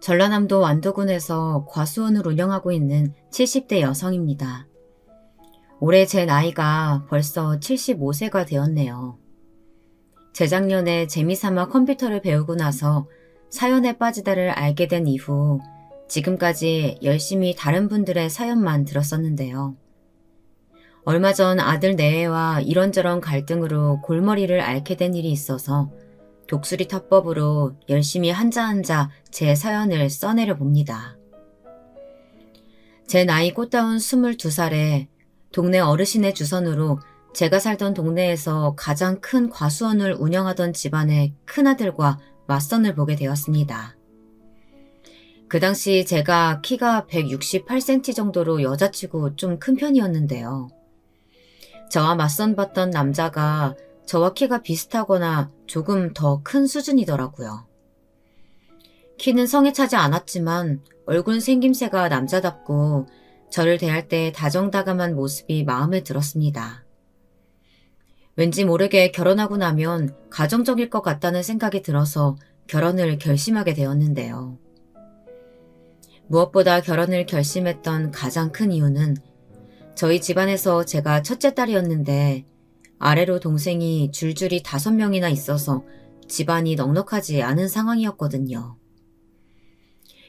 전라남도 완도군에서 과수원을 운영하고 있는 70대 여성입니다. 올해 제 나이가 벌써 75세가 되었네요. 재작년에 재미삼아 컴퓨터를 배우고 나서 사연에 빠지다를 알게 된 이후 지금까지 열심히 다른 분들의 사연만 들었었는데요. 얼마 전 아들 내외와 이런저런 갈등으로 골머리를 앓게 된 일이 있어서 독수리 타법으로 열심히 한자 한자 제 사연을 써내려 봅니다. 제 나이 꽃다운 22살에 동네 어르신의 주선으로 제가 살던 동네에서 가장 큰 과수원을 운영하던 집안의 큰아들과 맞선을 보게 되었습니다. 그 당시 제가 키가 168cm 정도로 여자치고 좀 큰 편이었는데요. 저와 맞선 봤던 남자가 저와 키가 비슷하거나 조금 더 큰 수준이더라고요. 키는 성에 차지 않았지만 얼굴 생김새가 남자답고 저를 대할 때 다정다감한 모습이 마음에 들었습니다. 왠지 모르게 결혼하고 나면 가정적일 것 같다는 생각이 들어서 결혼을 결심하게 되었는데요. 무엇보다 결혼을 결심했던 가장 큰 이유는 저희 집안에서 제가 첫째 딸이었는데 아래로 동생이 줄줄이 5명이나 있어서 집안이 넉넉하지 않은 상황이었거든요.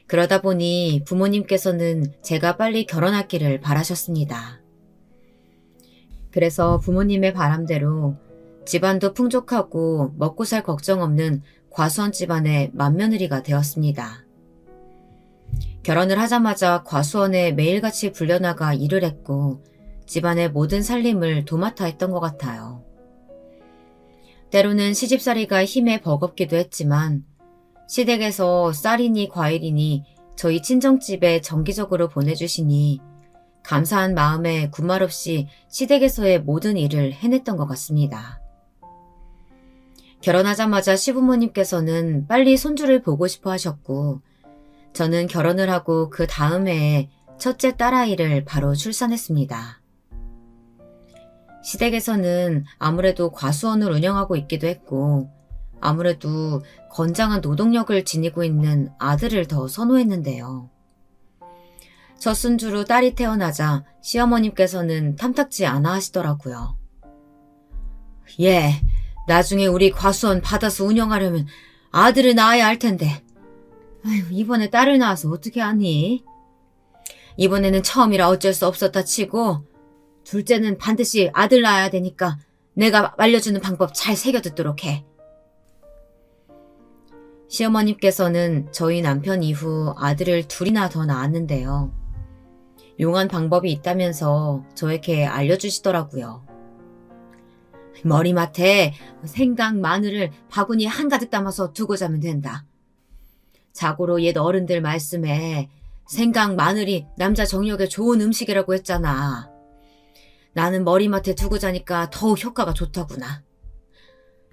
그러다 보니 부모님께서는 제가 빨리 결혼하기를 바라셨습니다. 그래서 부모님의 바람대로 집안도 풍족하고 먹고 살 걱정 없는 과수원 집안의 맏며느리가 되었습니다. 결혼을 하자마자 과수원에 매일같이 불려나가 일을 했고 집안의 모든 살림을 도맡아 했던 것 같아요. 때로는 시집살이가 힘에 버겁기도 했지만 시댁에서 쌀이니 과일이니 저희 친정집에 정기적으로 보내주시니 감사한 마음에 군말 없이 시댁에서의 모든 일을 해냈던 것 같습니다. 결혼하자마자 시부모님께서는 빨리 손주를 보고 싶어 하셨고 저는 결혼을 하고 그 다음 해에 첫째 딸아이를 바로 출산했습니다. 시댁에서는 아무래도 과수원을 운영하고 있기도 했고 아무래도 건장한 노동력을 지니고 있는 아들을 더 선호했는데요. 첫 손주로 딸이 태어나자 시어머님께서는 탐탁지 않아 하시더라고요. 나중에 우리 과수원 받아서 운영하려면 아들을 낳아야 할 텐데. 아휴, 이번에 딸을 낳아서 어떻게 하니? 이번에는 처음이라 어쩔 수 없었다 치고 둘째는 반드시 아들 낳아야 되니까 내가 알려주는 방법 잘 새겨듣도록 해. 시어머님께서는 저희 남편 이후 아들을 둘이나 더 낳았는데요. 용한 방법이 있다면서 저에게 알려주시더라고요. 머리맡에 생강, 마늘을 바구니에 한가득 담아서 두고 자면 된다. 자고로 옛 어른들 말씀에 생강, 마늘이 남자 정력에 좋은 음식이라고 했잖아. 나는 머리맡에 두고 자니까 더욱 효과가 좋더구나.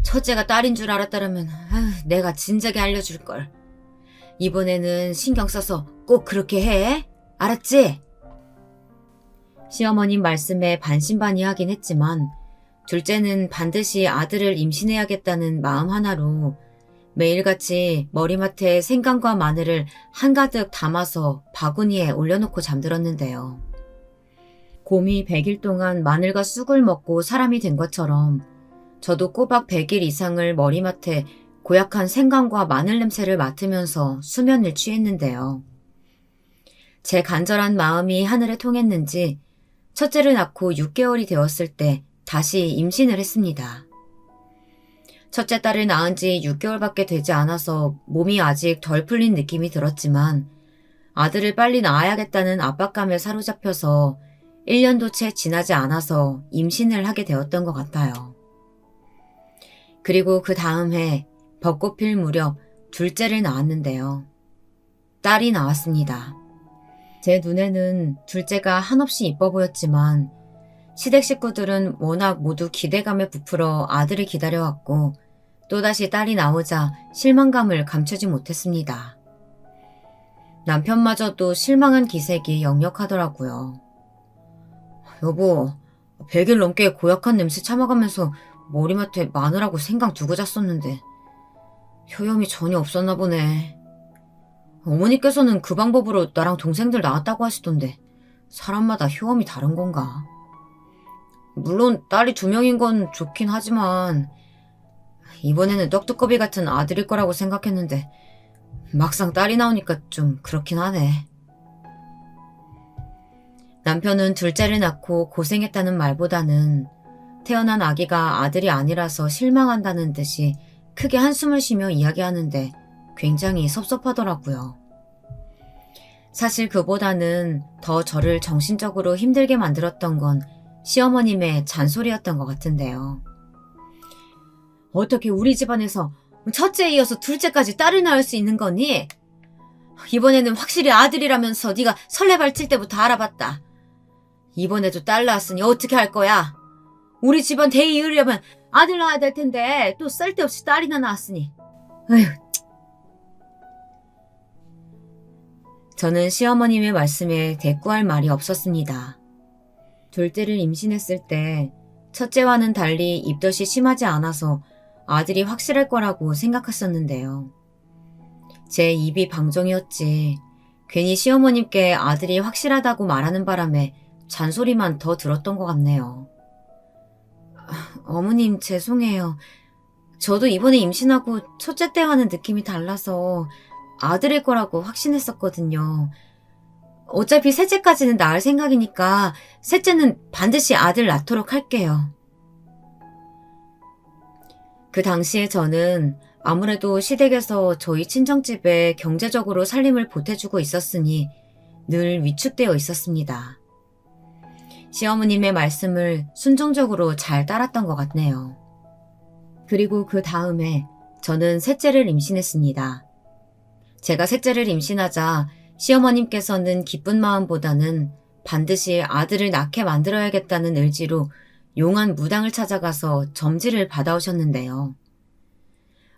첫째가 딸인 줄 알았다라면 내가 진작에 알려줄걸. 이번에는 신경 써서 꼭 그렇게 해. 알았지? 시어머님 말씀에 반신반의하긴 했지만 둘째는 반드시 아들을 임신해야겠다는 마음 하나로 매일같이 머리맡에 생강과 마늘을 한가득 담아서 바구니에 올려놓고 잠들었는데요. 곰이 100일 동안 마늘과 쑥을 먹고 사람이 된 것처럼 저도 꼬박 100일 이상을 머리맡에 고약한 생강과 마늘 냄새를 맡으면서 수면을 취했는데요. 제 간절한 마음이 하늘에 통했는지 첫째를 낳고 6개월이 되었을 때 다시 임신을 했습니다. 첫째 딸을 낳은 지 6개월밖에 되지 않아서 몸이 아직 덜 풀린 느낌이 들었지만 아들을 빨리 낳아야겠다는 압박감에 사로잡혀서 1년도 채 지나지 않아서 임신을 하게 되었던 것 같아요. 그리고 그 다음 해 벚꽃 필 무렵 둘째를 낳았는데요. 딸이 나왔습니다. 제 눈에는 둘째가 한없이 이뻐 보였지만 시댁 식구들은 워낙 모두 기대감에 부풀어 아들을 기다려왔고 또다시 딸이 나오자 실망감을 감추지 못했습니다. 남편마저도 실망한 기색이 역력하더라고요. 여보, 100일 넘게 고약한 냄새 참아가면서 머리맡에 마늘하고 생강 두고 잤었는데 효염이 전혀 없었나 보네. 어머니께서는 그 방법으로 나랑 동생들 낳았다고 하시던데 사람마다 효험이 다른 건가? 물론 딸이 2명인 건 좋긴 하지만 이번에는 떡두꺼비 같은 아들일 거라고 생각했는데 막상 딸이 나오니까 좀 그렇긴 하네. 남편은 둘째를 낳고 고생했다는 말보다는 태어난 아기가 아들이 아니라서 실망한다는 듯이 크게 한숨을 쉬며 이야기하는데 굉장히 섭섭하더라고요. 사실 그보다는 더 저를 정신적으로 힘들게 만들었던 건 시어머님의 잔소리였던 것 같은데요. 어떻게 우리 집안에서 첫째에 이어서 둘째까지 딸을 낳을 수 있는 거니? 이번에는 확실히 아들이라면서 네가 설레발 칠 때부터 알아봤다. 이번에도 딸 낳았으니 어떻게 할 거야? 우리 집안 대의 이으려면 아들 낳아야 될 텐데 또 쓸데없이 딸이나 낳았으니. 에휴. 저는 시어머님의 말씀에 대꾸할 말이 없었습니다. 둘째를 임신했을 때 첫째와는 달리 입덧이 심하지 않아서 아들이 확실할 거라고 생각했었는데요. 제 입이 방종이었지 괜히 시어머님께 아들이 확실하다고 말하는 바람에 잔소리만 더 들었던 것 같네요. 어머님 죄송해요. 저도 이번에 임신하고 첫째 때와는 느낌이 달라서 아들일 거라고 확신했었거든요. 어차피 셋째까지는 낳을 생각이니까 셋째는 반드시 아들 낳도록 할게요. 그 당시에 저는 아무래도 시댁에서 저희 친정집에 경제적으로 살림을 보태주고 있었으니 늘 위축되어 있었습니다. 시어머님의 말씀을 순종적으로 잘 따랐던 것 같네요. 그리고 그 다음에 저는 셋째를 임신했습니다. 제가 셋째를 임신하자 시어머님께서는 기쁜 마음보다는 반드시 아들을 낳게 만들어야겠다는 의지로 용한 무당을 찾아가서 점지를 받아오셨는데요.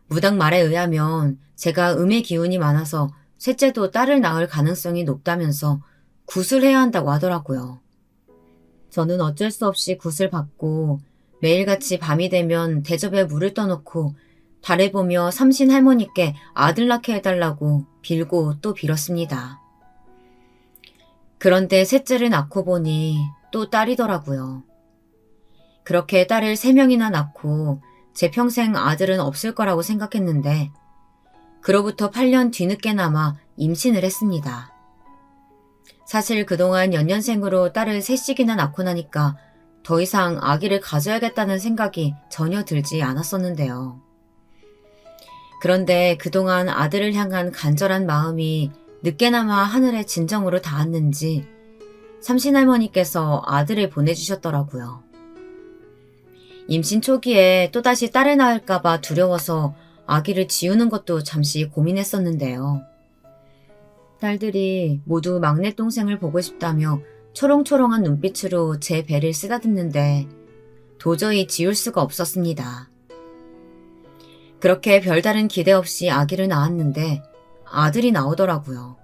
무당 말에 의하면 제가 음의 기운이 많아서 셋째도 딸을 낳을 가능성이 높다면서 굿을 해야 한다고 하더라고요. 저는 어쩔 수 없이 굿을 받고 매일같이 밤이 되면 대접에 물을 떠놓고 달을 보며 삼신 할머니께 아들 낳게 해달라고 빌고 또 빌었습니다. 그런데 셋째를 낳고 보니 또 딸이더라고요. 그렇게 딸을 3명이나 낳고 제 평생 아들은 없을 거라고 생각했는데 그로부터 8년 뒤늦게나마 임신을 했습니다. 사실 그동안 연년생으로 딸을 3씩이나 낳고 나니까 더 이상 아기를 가져야겠다는 생각이 전혀 들지 않았었는데요. 그런데 그동안 아들을 향한 간절한 마음이 늦게나마 하늘의 진정으로 닿았는지 삼신할머니께서 아들을 보내주셨더라고요. 임신 초기에 또다시 딸을 낳을까봐 두려워서 아기를 지우는 것도 잠시 고민했었는데요. 딸들이 모두 막내 동생을 보고 싶다며 초롱초롱한 눈빛으로 제 배를 쓰다듬는데 도저히 지울 수가 없었습니다. 그렇게 별다른 기대 없이 아기를 낳았는데 아들이 나오더라고요.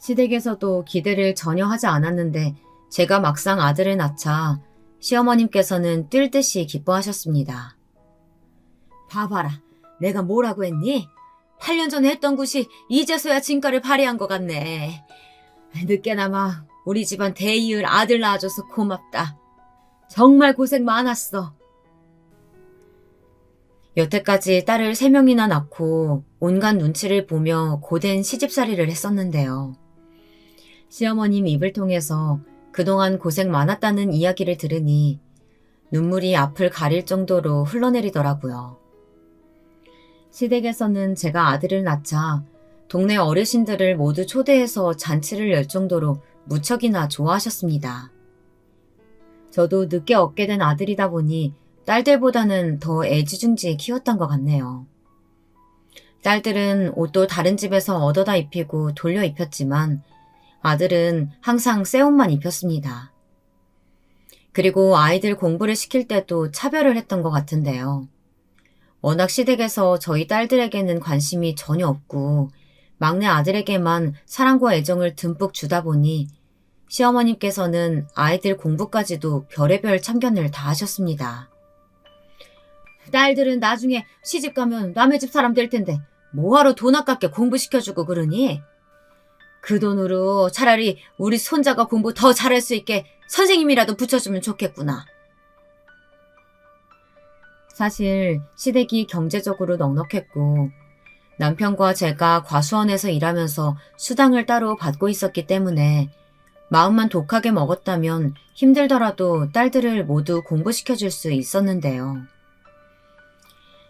시댁에서도 기대를 전혀 하지 않았는데 제가 막상 아들을 낳자 시어머님께서는 뛸 듯이 기뻐하셨습니다. 봐봐라, 내가 뭐라고 했니? 8년 전에 했던 굿이 이제서야 진가를 발휘한 것 같네. 늦게나마 우리 집안 대이을 아들 낳아줘서 고맙다. 정말 고생 많았어. 여태까지 딸을 3명이나 낳고 온갖 눈치를 보며 고된 시집살이를 했었는데요. 시어머님 입을 통해서 그동안 고생 많았다는 이야기를 들으니 눈물이 앞을 가릴 정도로 흘러내리더라고요. 시댁에서는 제가 아들을 낳자 동네 어르신들을 모두 초대해서 잔치를 열 정도로 무척이나 좋아하셨습니다. 저도 늦게 얻게 된 아들이다 보니 딸들보다는 더 애지중지 키웠던 것 같네요. 딸들은 옷도 다른 집에서 얻어다 입히고 돌려 입혔지만 아들은 항상 새 옷만 입혔습니다. 그리고 아이들 공부를 시킬 때도 차별을 했던 것 같은데요. 워낙 시댁에서 저희 딸들에게는 관심이 전혀 없고 막내 아들에게만 사랑과 애정을 듬뿍 주다 보니 시어머님께서는 아이들 공부까지도 별의별 참견을 다 하셨습니다. 딸들은 나중에 시집 가면 남의 집 사람 될 텐데 뭐하러 돈 아깝게 공부시켜주고 그러니? 그 돈으로 차라리 우리 손자가 공부 더 잘할 수 있게 선생님이라도 붙여주면 좋겠구나. 사실 시댁이 경제적으로 넉넉했고 남편과 제가 과수원에서 일하면서 수당을 따로 받고 있었기 때문에 마음만 독하게 먹었다면 힘들더라도 딸들을 모두 공부시켜줄 수 있었는데요.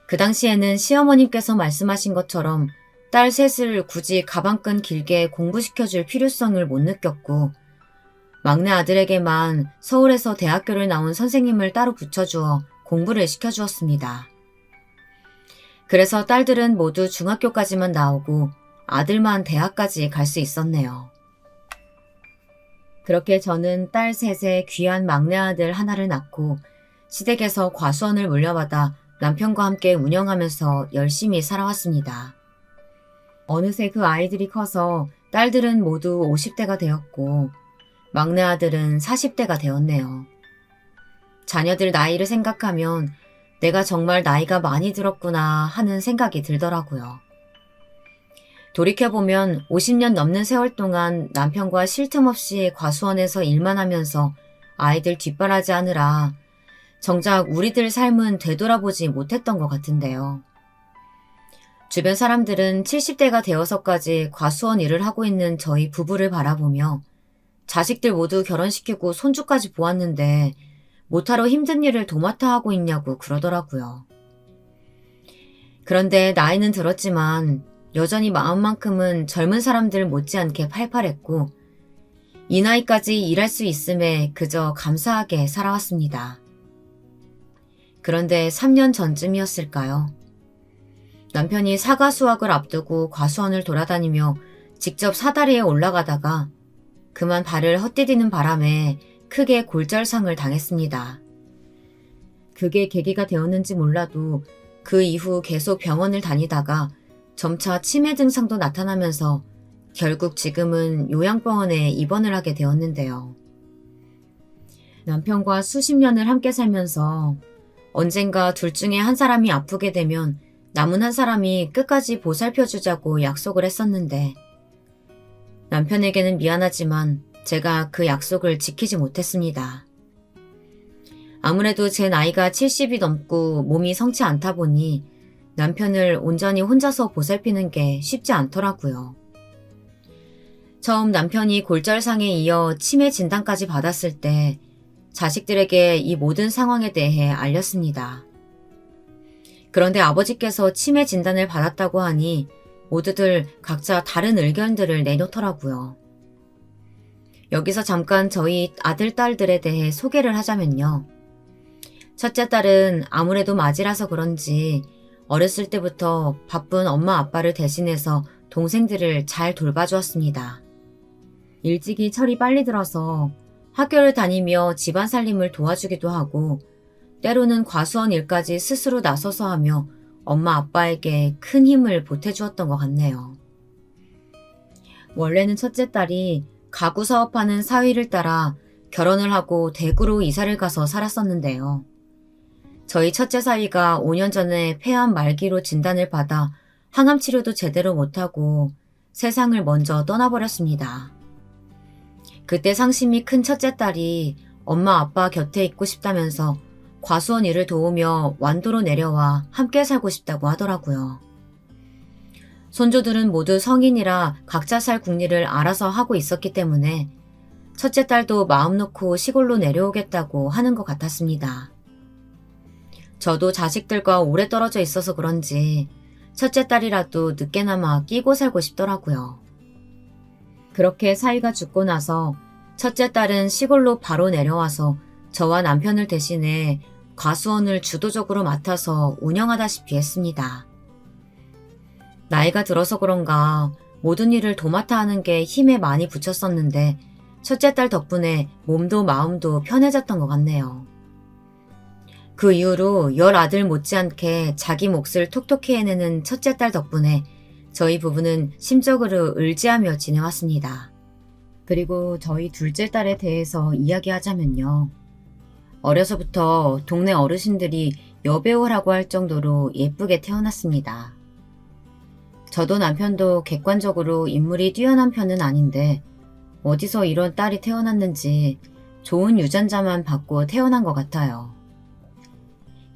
그 당시에는 시어머님께서 말씀하신 것처럼 딸 셋을 굳이 가방끈 길게 공부시켜줄 필요성을 못 느꼈고 막내 아들에게만 서울에서 대학교를 나온 선생님을 따로 붙여주어 공부를 시켜주었습니다. 그래서 딸들은 모두 중학교까지만 나오고 아들만 대학까지 갈 수 있었네요. 그렇게 저는 딸 셋에 귀한 막내 아들 하나를 낳고 시댁에서 과수원을 물려받아 남편과 함께 운영하면서 열심히 살아왔습니다. 어느새 그 아이들이 커서 딸들은 모두 50대가 되었고 막내 아들은 40대가 되었네요. 자녀들 나이를 생각하면 내가 정말 나이가 많이 들었구나 하는 생각이 들더라고요. 돌이켜보면 50년 넘는 세월 동안 남편과 쉴 틈 없이 과수원에서 일만 하면서 아이들 뒷바라지 하느라 정작 우리들 삶은 되돌아보지 못했던 것 같은데요. 주변 사람들은 70대가 되어서까지 과수원 일을 하고 있는 저희 부부를 바라보며 자식들 모두 결혼시키고 손주까지 보았는데 못하러 힘든 일을 도맡아 하고 있냐고 그러더라고요. 그런데 나이는 들었지만 여전히 마음만큼은 젊은 사람들 못지않게 팔팔했고 이 나이까지 일할 수 있음에 그저 감사하게 살아왔습니다. 그런데 3년 전쯤이었을까요? 남편이 사과 수확을 앞두고 과수원을 돌아다니며 직접 사다리에 올라가다가 그만 발을 헛디디는 바람에 크게 골절상을 당했습니다. 그게 계기가 되었는지 몰라도 그 이후 계속 병원을 다니다가 점차 치매 증상도 나타나면서 결국 지금은 요양병원에 입원을 하게 되었는데요. 남편과 수십 년을 함께 살면서 언젠가 둘 중에 한 사람이 아프게 되면 남은 한 사람이 끝까지 보살펴주자고 약속을 했었는데 남편에게는 미안하지만 제가 그 약속을 지키지 못했습니다. 아무래도 제 나이가 70이 넘고 몸이 성치 않다 보니 남편을 온전히 혼자서 보살피는 게 쉽지 않더라고요. 처음 남편이 골절상에 이어 치매 진단까지 받았을 때 자식들에게 이 모든 상황에 대해 알렸습니다. 그런데 아버지께서 치매 진단을 받았다고 하니 모두들 각자 다른 의견들을 내놓더라고요. 여기서 잠깐 저희 아들, 딸들에 대해 소개를 하자면요. 첫째 딸은 아무래도 맞이라서 그런지 어렸을 때부터 바쁜 엄마 아빠를 대신해서 동생들을 잘 돌봐주었습니다. 일찍이 철이 빨리 들어서 학교를 다니며 집안 살림을 도와주기도 하고 때로는 과수원 일까지 스스로 나서서 하며 엄마 아빠에게 큰 힘을 보태주었던 것 같네요. 원래는 첫째 딸이 가구 사업하는 사위를 따라 결혼을 하고 대구로 이사를 가서 살았었는데요. 저희 첫째 사위가 5년 전에 폐암 말기로 진단을 받아 항암 치료도 제대로 못하고 세상을 먼저 떠나버렸습니다. 그때 상심이 큰 첫째 딸이 엄마 아빠 곁에 있고 싶다면서 과수원 일을 도우며 완도로 내려와 함께 살고 싶다고 하더라고요. 손주들은 모두 성인이라 각자 살 궁리를 알아서 하고 있었기 때문에 첫째 딸도 마음 놓고 시골로 내려오겠다고 하는 것 같았습니다. 저도 자식들과 오래 떨어져 있어서 그런지 첫째 딸이라도 늦게나마 끼고 살고 싶더라고요. 그렇게 사위가 죽고 나서 첫째 딸은 시골로 바로 내려와서 저와 남편을 대신해 과수원을 주도적으로 맡아서 운영하다시피 했습니다. 나이가 들어서 그런가 모든 일을 도맡아 하는 게 힘에 많이 붙였었는데 첫째 딸 덕분에 몸도 마음도 편해졌던 것 같네요. 그 이후로 10아들 못지않게 자기 몫을 톡톡히 해내는 첫째 딸 덕분에 저희 부부는 심적으로 의지하며 지내왔습니다. 그리고 저희 둘째 딸에 대해서 이야기하자면요. 어려서부터 동네 어르신들이 여배우라고 할 정도로 예쁘게 태어났습니다. 저도 남편도 객관적으로 인물이 뛰어난 편은 아닌데 어디서 이런 딸이 태어났는지 좋은 유전자만 받고 태어난 것 같아요.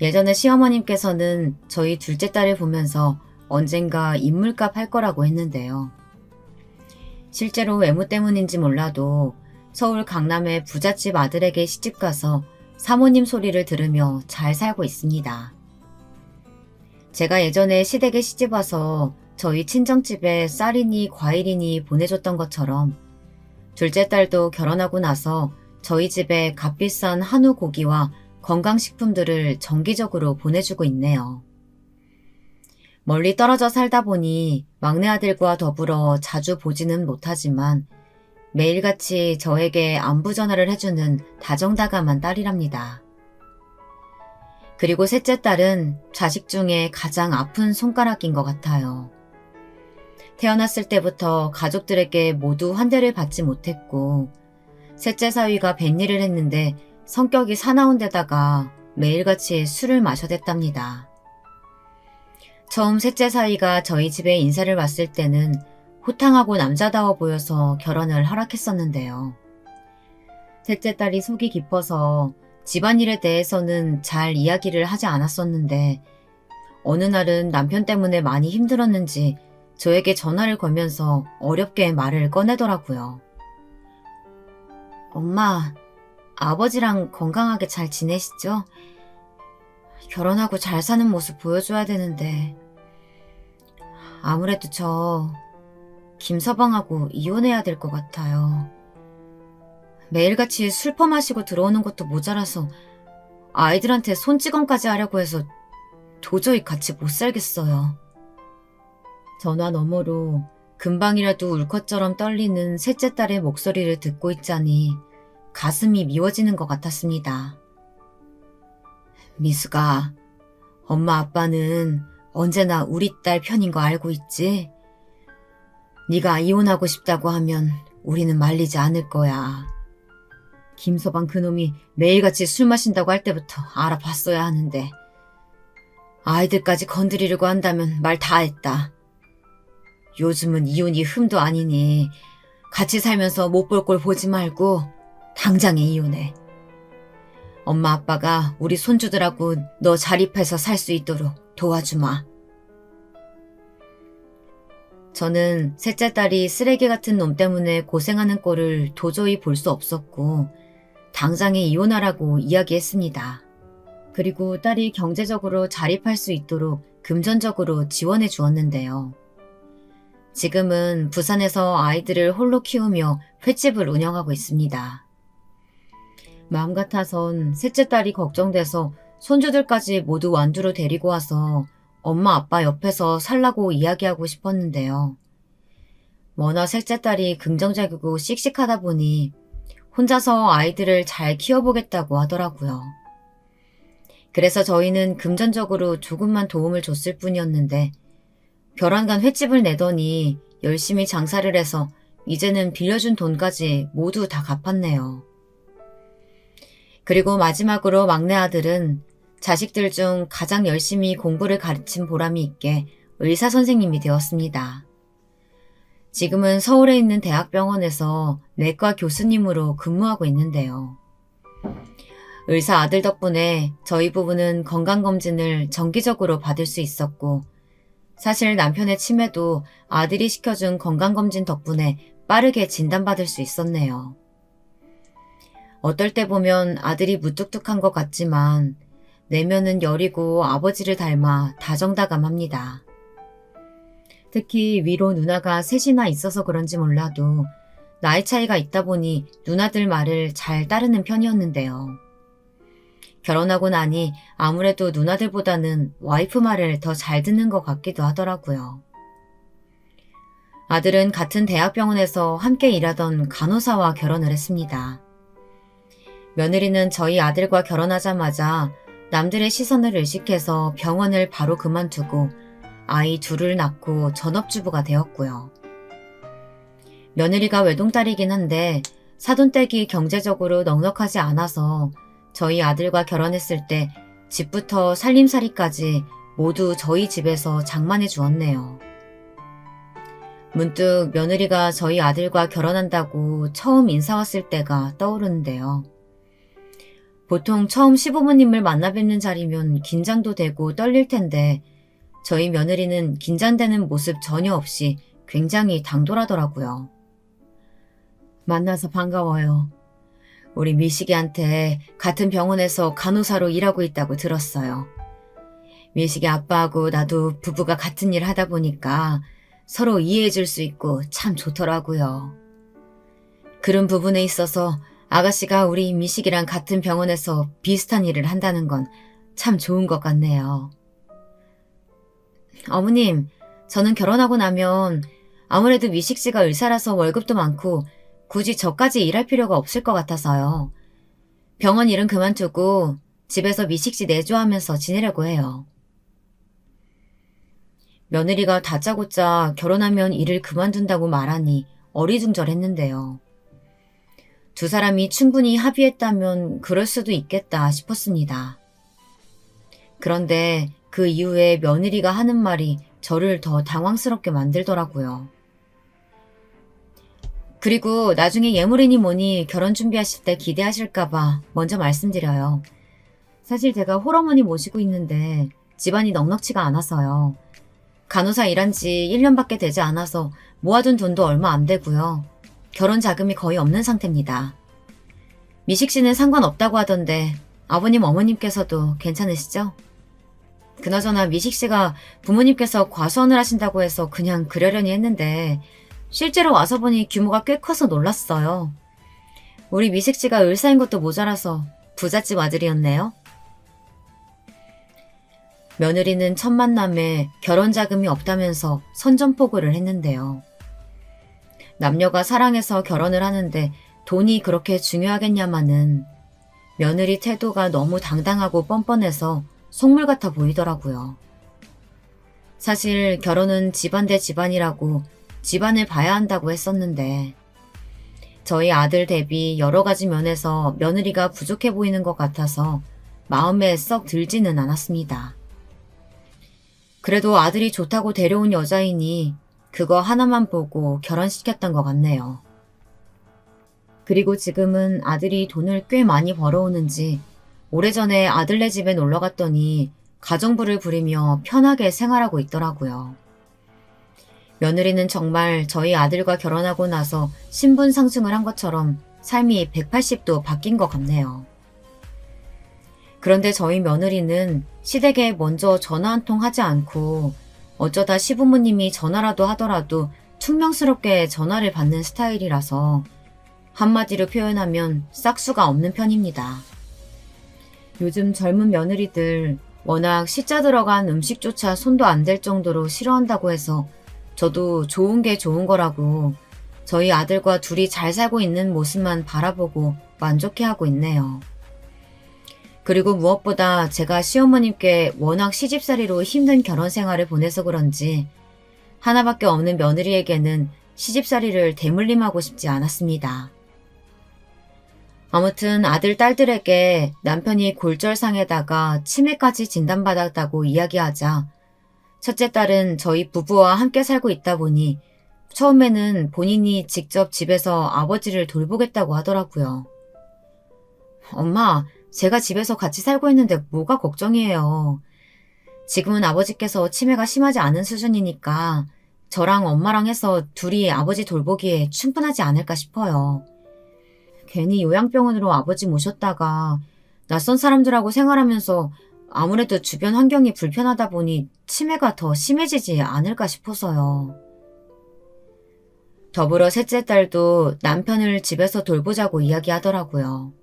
예전에 시어머님께서는 저희 둘째 딸을 보면서 언젠가 인물값 할 거라고 했는데요. 실제로 외모 때문인지 몰라도 서울 강남의 부잣집 아들에게 시집가서 사모님 소리를 들으며 잘 살고 있습니다. 제가 예전에 시댁에 시집와서 저희 친정집에 쌀이니 과일이니 보내줬던 것처럼 둘째 딸도 결혼하고 나서 저희 집에 값비싼 한우 고기와 건강식품들을 정기적으로 보내주고 있네요. 멀리 떨어져 살다 보니 막내 아들과 더불어 자주 보지는 못하지만 매일같이 저에게 안부 전화를 해주는 다정다감한 딸이랍니다. 그리고 셋째 딸은 자식 중에 가장 아픈 손가락인 것 같아요. 태어났을 때부터 가족들에게 모두 환대를 받지 못했고 셋째 사위가 뱃일을 했는데 성격이 사나운 데다가 매일같이 술을 마셔댔답니다. 처음 셋째 사위가 저희 집에 인사를 왔을 때는 호탕하고 남자다워 보여서 결혼을 허락했었는데요. 셋째 딸이 속이 깊어서 집안일에 대해서는 잘 이야기를 하지 않았었는데 어느 날은 남편 때문에 많이 힘들었는지 저에게 전화를 걸면서 어렵게 말을 꺼내더라고요. 엄마, 아버지랑 건강하게 잘 지내시죠? 결혼하고 잘 사는 모습 보여줘야 되는데 아무래도 저 김서방하고 이혼해야 될 것 같아요. 매일같이 술 퍼마시고 들어오는 것도 모자라서 아이들한테 손찌검까지 하려고 해서 도저히 같이 못 살겠어요. 전화 너머로 금방이라도 울컥처럼 떨리는 셋째 딸의 목소리를 듣고 있자니 가슴이 미워지는 것 같았습니다. 미수가, 엄마 아빠는 언제나 우리 딸 편인 거 알고 있지? 네가 이혼하고 싶다고 하면 우리는 말리지 않을 거야. 김서방 그놈이 매일같이 술 마신다고 할 때부터 알아봤어야 하는데 아이들까지 건드리려고 한다면 말 다 했다. 요즘은 이혼이 흠도 아니니 같이 살면서 못 볼 꼴 보지 말고 당장에 이혼해. 엄마 아빠가 우리 손주들하고 너 자립해서 살 수 있도록 도와주마. 저는 셋째 딸이 쓰레기 같은 놈 때문에 고생하는 꼴을 도저히 볼 수 없었고 당장에 이혼하라고 이야기했습니다. 그리고 딸이 경제적으로 자립할 수 있도록 금전적으로 지원해 주었는데요. 지금은 부산에서 아이들을 홀로 키우며 횟집을 운영하고 있습니다. 마음 같아선 셋째 딸이 걱정돼서 손주들까지 모두 완주로 데리고 와서 엄마 아빠 옆에서 살라고 이야기하고 싶었는데요. 워낙 셋째 딸이 긍정적이고 씩씩하다 보니 혼자서 아이들을 잘 키워보겠다고 하더라고요. 그래서 저희는 금전적으로 조금만 도움을 줬을 뿐이었는데 별안간 횟집을 내더니 열심히 장사를 해서 이제는 빌려준 돈까지 모두 다 갚았네요. 그리고 마지막으로 막내 아들은 자식들 중 가장 열심히 공부를 가르친 보람이 있게 의사 선생님이 되었습니다. 지금은 서울에 있는 대학병원에서 내과 교수님으로 근무하고 있는데요. 의사 아들 덕분에 저희 부부는 건강검진을 정기적으로 받을 수 있었고 사실 남편의 치매도 아들이 시켜준 건강검진 덕분에 빠르게 진단받을 수 있었네요. 어떨 때 보면 아들이 무뚝뚝한 것 같지만 내면은 여리고 아버지를 닮아 다정다감합니다. 특히 위로 누나가 셋이나 있어서 그런지 몰라도 나이 차이가 있다 보니 누나들 말을 잘 따르는 편이었는데요. 결혼하고 나니 아무래도 누나들보다는 와이프 말을 더 잘 듣는 것 같기도 하더라고요. 아들은 같은 대학병원에서 함께 일하던 간호사와 결혼을 했습니다. 며느리는 저희 아들과 결혼하자마자 남들의 시선을 의식해서 병원을 바로 그만두고 아이 둘을 낳고 전업주부가 되었고요. 며느리가 외동딸이긴 한데 사돈댁이 경제적으로 넉넉하지 않아서 저희 아들과 결혼했을 때 집부터 살림살이까지 모두 저희 집에서 장만해 주었네요. 문득 며느리가 저희 아들과 결혼한다고 처음 인사 왔을 때가 떠오르는데요. 보통 처음 시부모님을 만나 뵙는 자리면 긴장도 되고 떨릴 텐데 저희 며느리는 긴장되는 모습 전혀 없이 굉장히 당돌하더라고요. 만나서 반가워요. 우리 미식이한테 같은 병원에서 간호사로 일하고 있다고 들었어요. 미식이 아빠하고 나도 부부가 같은 일 하다 보니까 서로 이해해 줄 수 있고 참 좋더라고요. 그런 부분에 있어서 아가씨가 우리 미식이랑 같은 병원에서 비슷한 일을 한다는 건 참 좋은 것 같네요. 어머님, 저는 결혼하고 나면 아무래도 미식 씨가 의사라서 월급도 많고 굳이 저까지 일할 필요가 없을 것 같아서요. 병원 일은 그만두고 집에서 미식 씨 내조하면서 지내려고 해요. 며느리가 다짜고짜 결혼하면 일을 그만둔다고 말하니 어리둥절했는데요. 두 사람이 충분히 합의했다면 그럴 수도 있겠다 싶었습니다. 그런데 그 이후에 며느리가 하는 말이 저를 더 당황스럽게 만들더라고요. 그리고 나중에 예물이니 뭐니 결혼 준비하실 때 기대하실까봐 먼저 말씀드려요. 사실 제가 홀어머니 모시고 있는데 집안이 넉넉지가 않아서요. 간호사 일한 지 1년밖에 되지 않아서 모아둔 돈도 얼마 안 되고요. 결혼 자금이 거의 없는 상태입니다. 미식 씨는 상관없다고 하던데 아버님 어머님께서도 괜찮으시죠? 그나저나 미식 씨가 부모님께서 과수원을 하신다고 해서 그냥 그러려니 했는데 실제로 와서 보니 규모가 꽤 커서 놀랐어요. 우리 미식 씨가 의사인 것도 모자라서 부잣집 아들이었네요. 며느리는 첫 만남에 결혼 자금이 없다면서 선전포고를 했는데요. 남녀가 사랑해서 결혼을 하는데 돈이 그렇게 중요하겠냐마는 며느리 태도가 너무 당당하고 뻔뻔해서 속물 같아 보이더라고요. 사실 결혼은 집안 대 집안이라고 집안을 봐야 한다고 했었는데 저희 아들 대비 여러 가지 면에서 며느리가 부족해 보이는 것 같아서 마음에 썩 들지는 않았습니다. 그래도 아들이 좋다고 데려온 여자이니 그거 하나만 보고 결혼시켰던 것 같네요. 그리고 지금은 아들이 돈을 꽤 많이 벌어오는지 오래전에 아들네 집에 놀러 갔더니 가정부를 부리며 편하게 생활하고 있더라고요. 며느리는 정말 저희 아들과 결혼하고 나서 신분 상승을 한 것처럼 삶이 180도 바뀐 것 같네요. 그런데 저희 며느리는 시댁에 먼저 전화 한 통 하지 않고 어쩌다 시부모님이 전화라도 하더라도 퉁명스럽게 전화를 받는 스타일이라서 한마디로 표현하면 싹수가 없는 편입니다. 요즘 젊은 며느리들 워낙 시자 들어간 음식조차 손도 안 댈 정도로 싫어한다고 해서 저도 좋은 게 좋은 거라고 저희 아들과 둘이 잘 살고 있는 모습만 바라보고 만족해하고 있네요. 그리고 무엇보다 제가 시어머님께 워낙 시집살이로 힘든 결혼 생활을 보내서 그런지 하나밖에 없는 며느리에게는 시집살이를 대물림하고 싶지 않았습니다. 아무튼 아들, 딸들에게 남편이 골절상에다가 치매까지 진단받았다고 이야기하자 첫째 딸은 저희 부부와 함께 살고 있다 보니 처음에는 본인이 직접 집에서 아버지를 돌보겠다고 하더라고요. 엄마, 제가 집에서 같이 살고 있는데 뭐가 걱정이에요. 지금은 아버지께서 치매가 심하지 않은 수준이니까 저랑 엄마랑 해서 둘이 아버지 돌보기에 충분하지 않을까 싶어요. 괜히 요양병원으로 아버지 모셨다가 낯선 사람들하고 생활하면서 아무래도 주변 환경이 불편하다 보니 치매가 더 심해지지 않을까 싶어서요. 더불어 셋째 딸도 남편을 집에서 돌보자고 이야기하더라고요.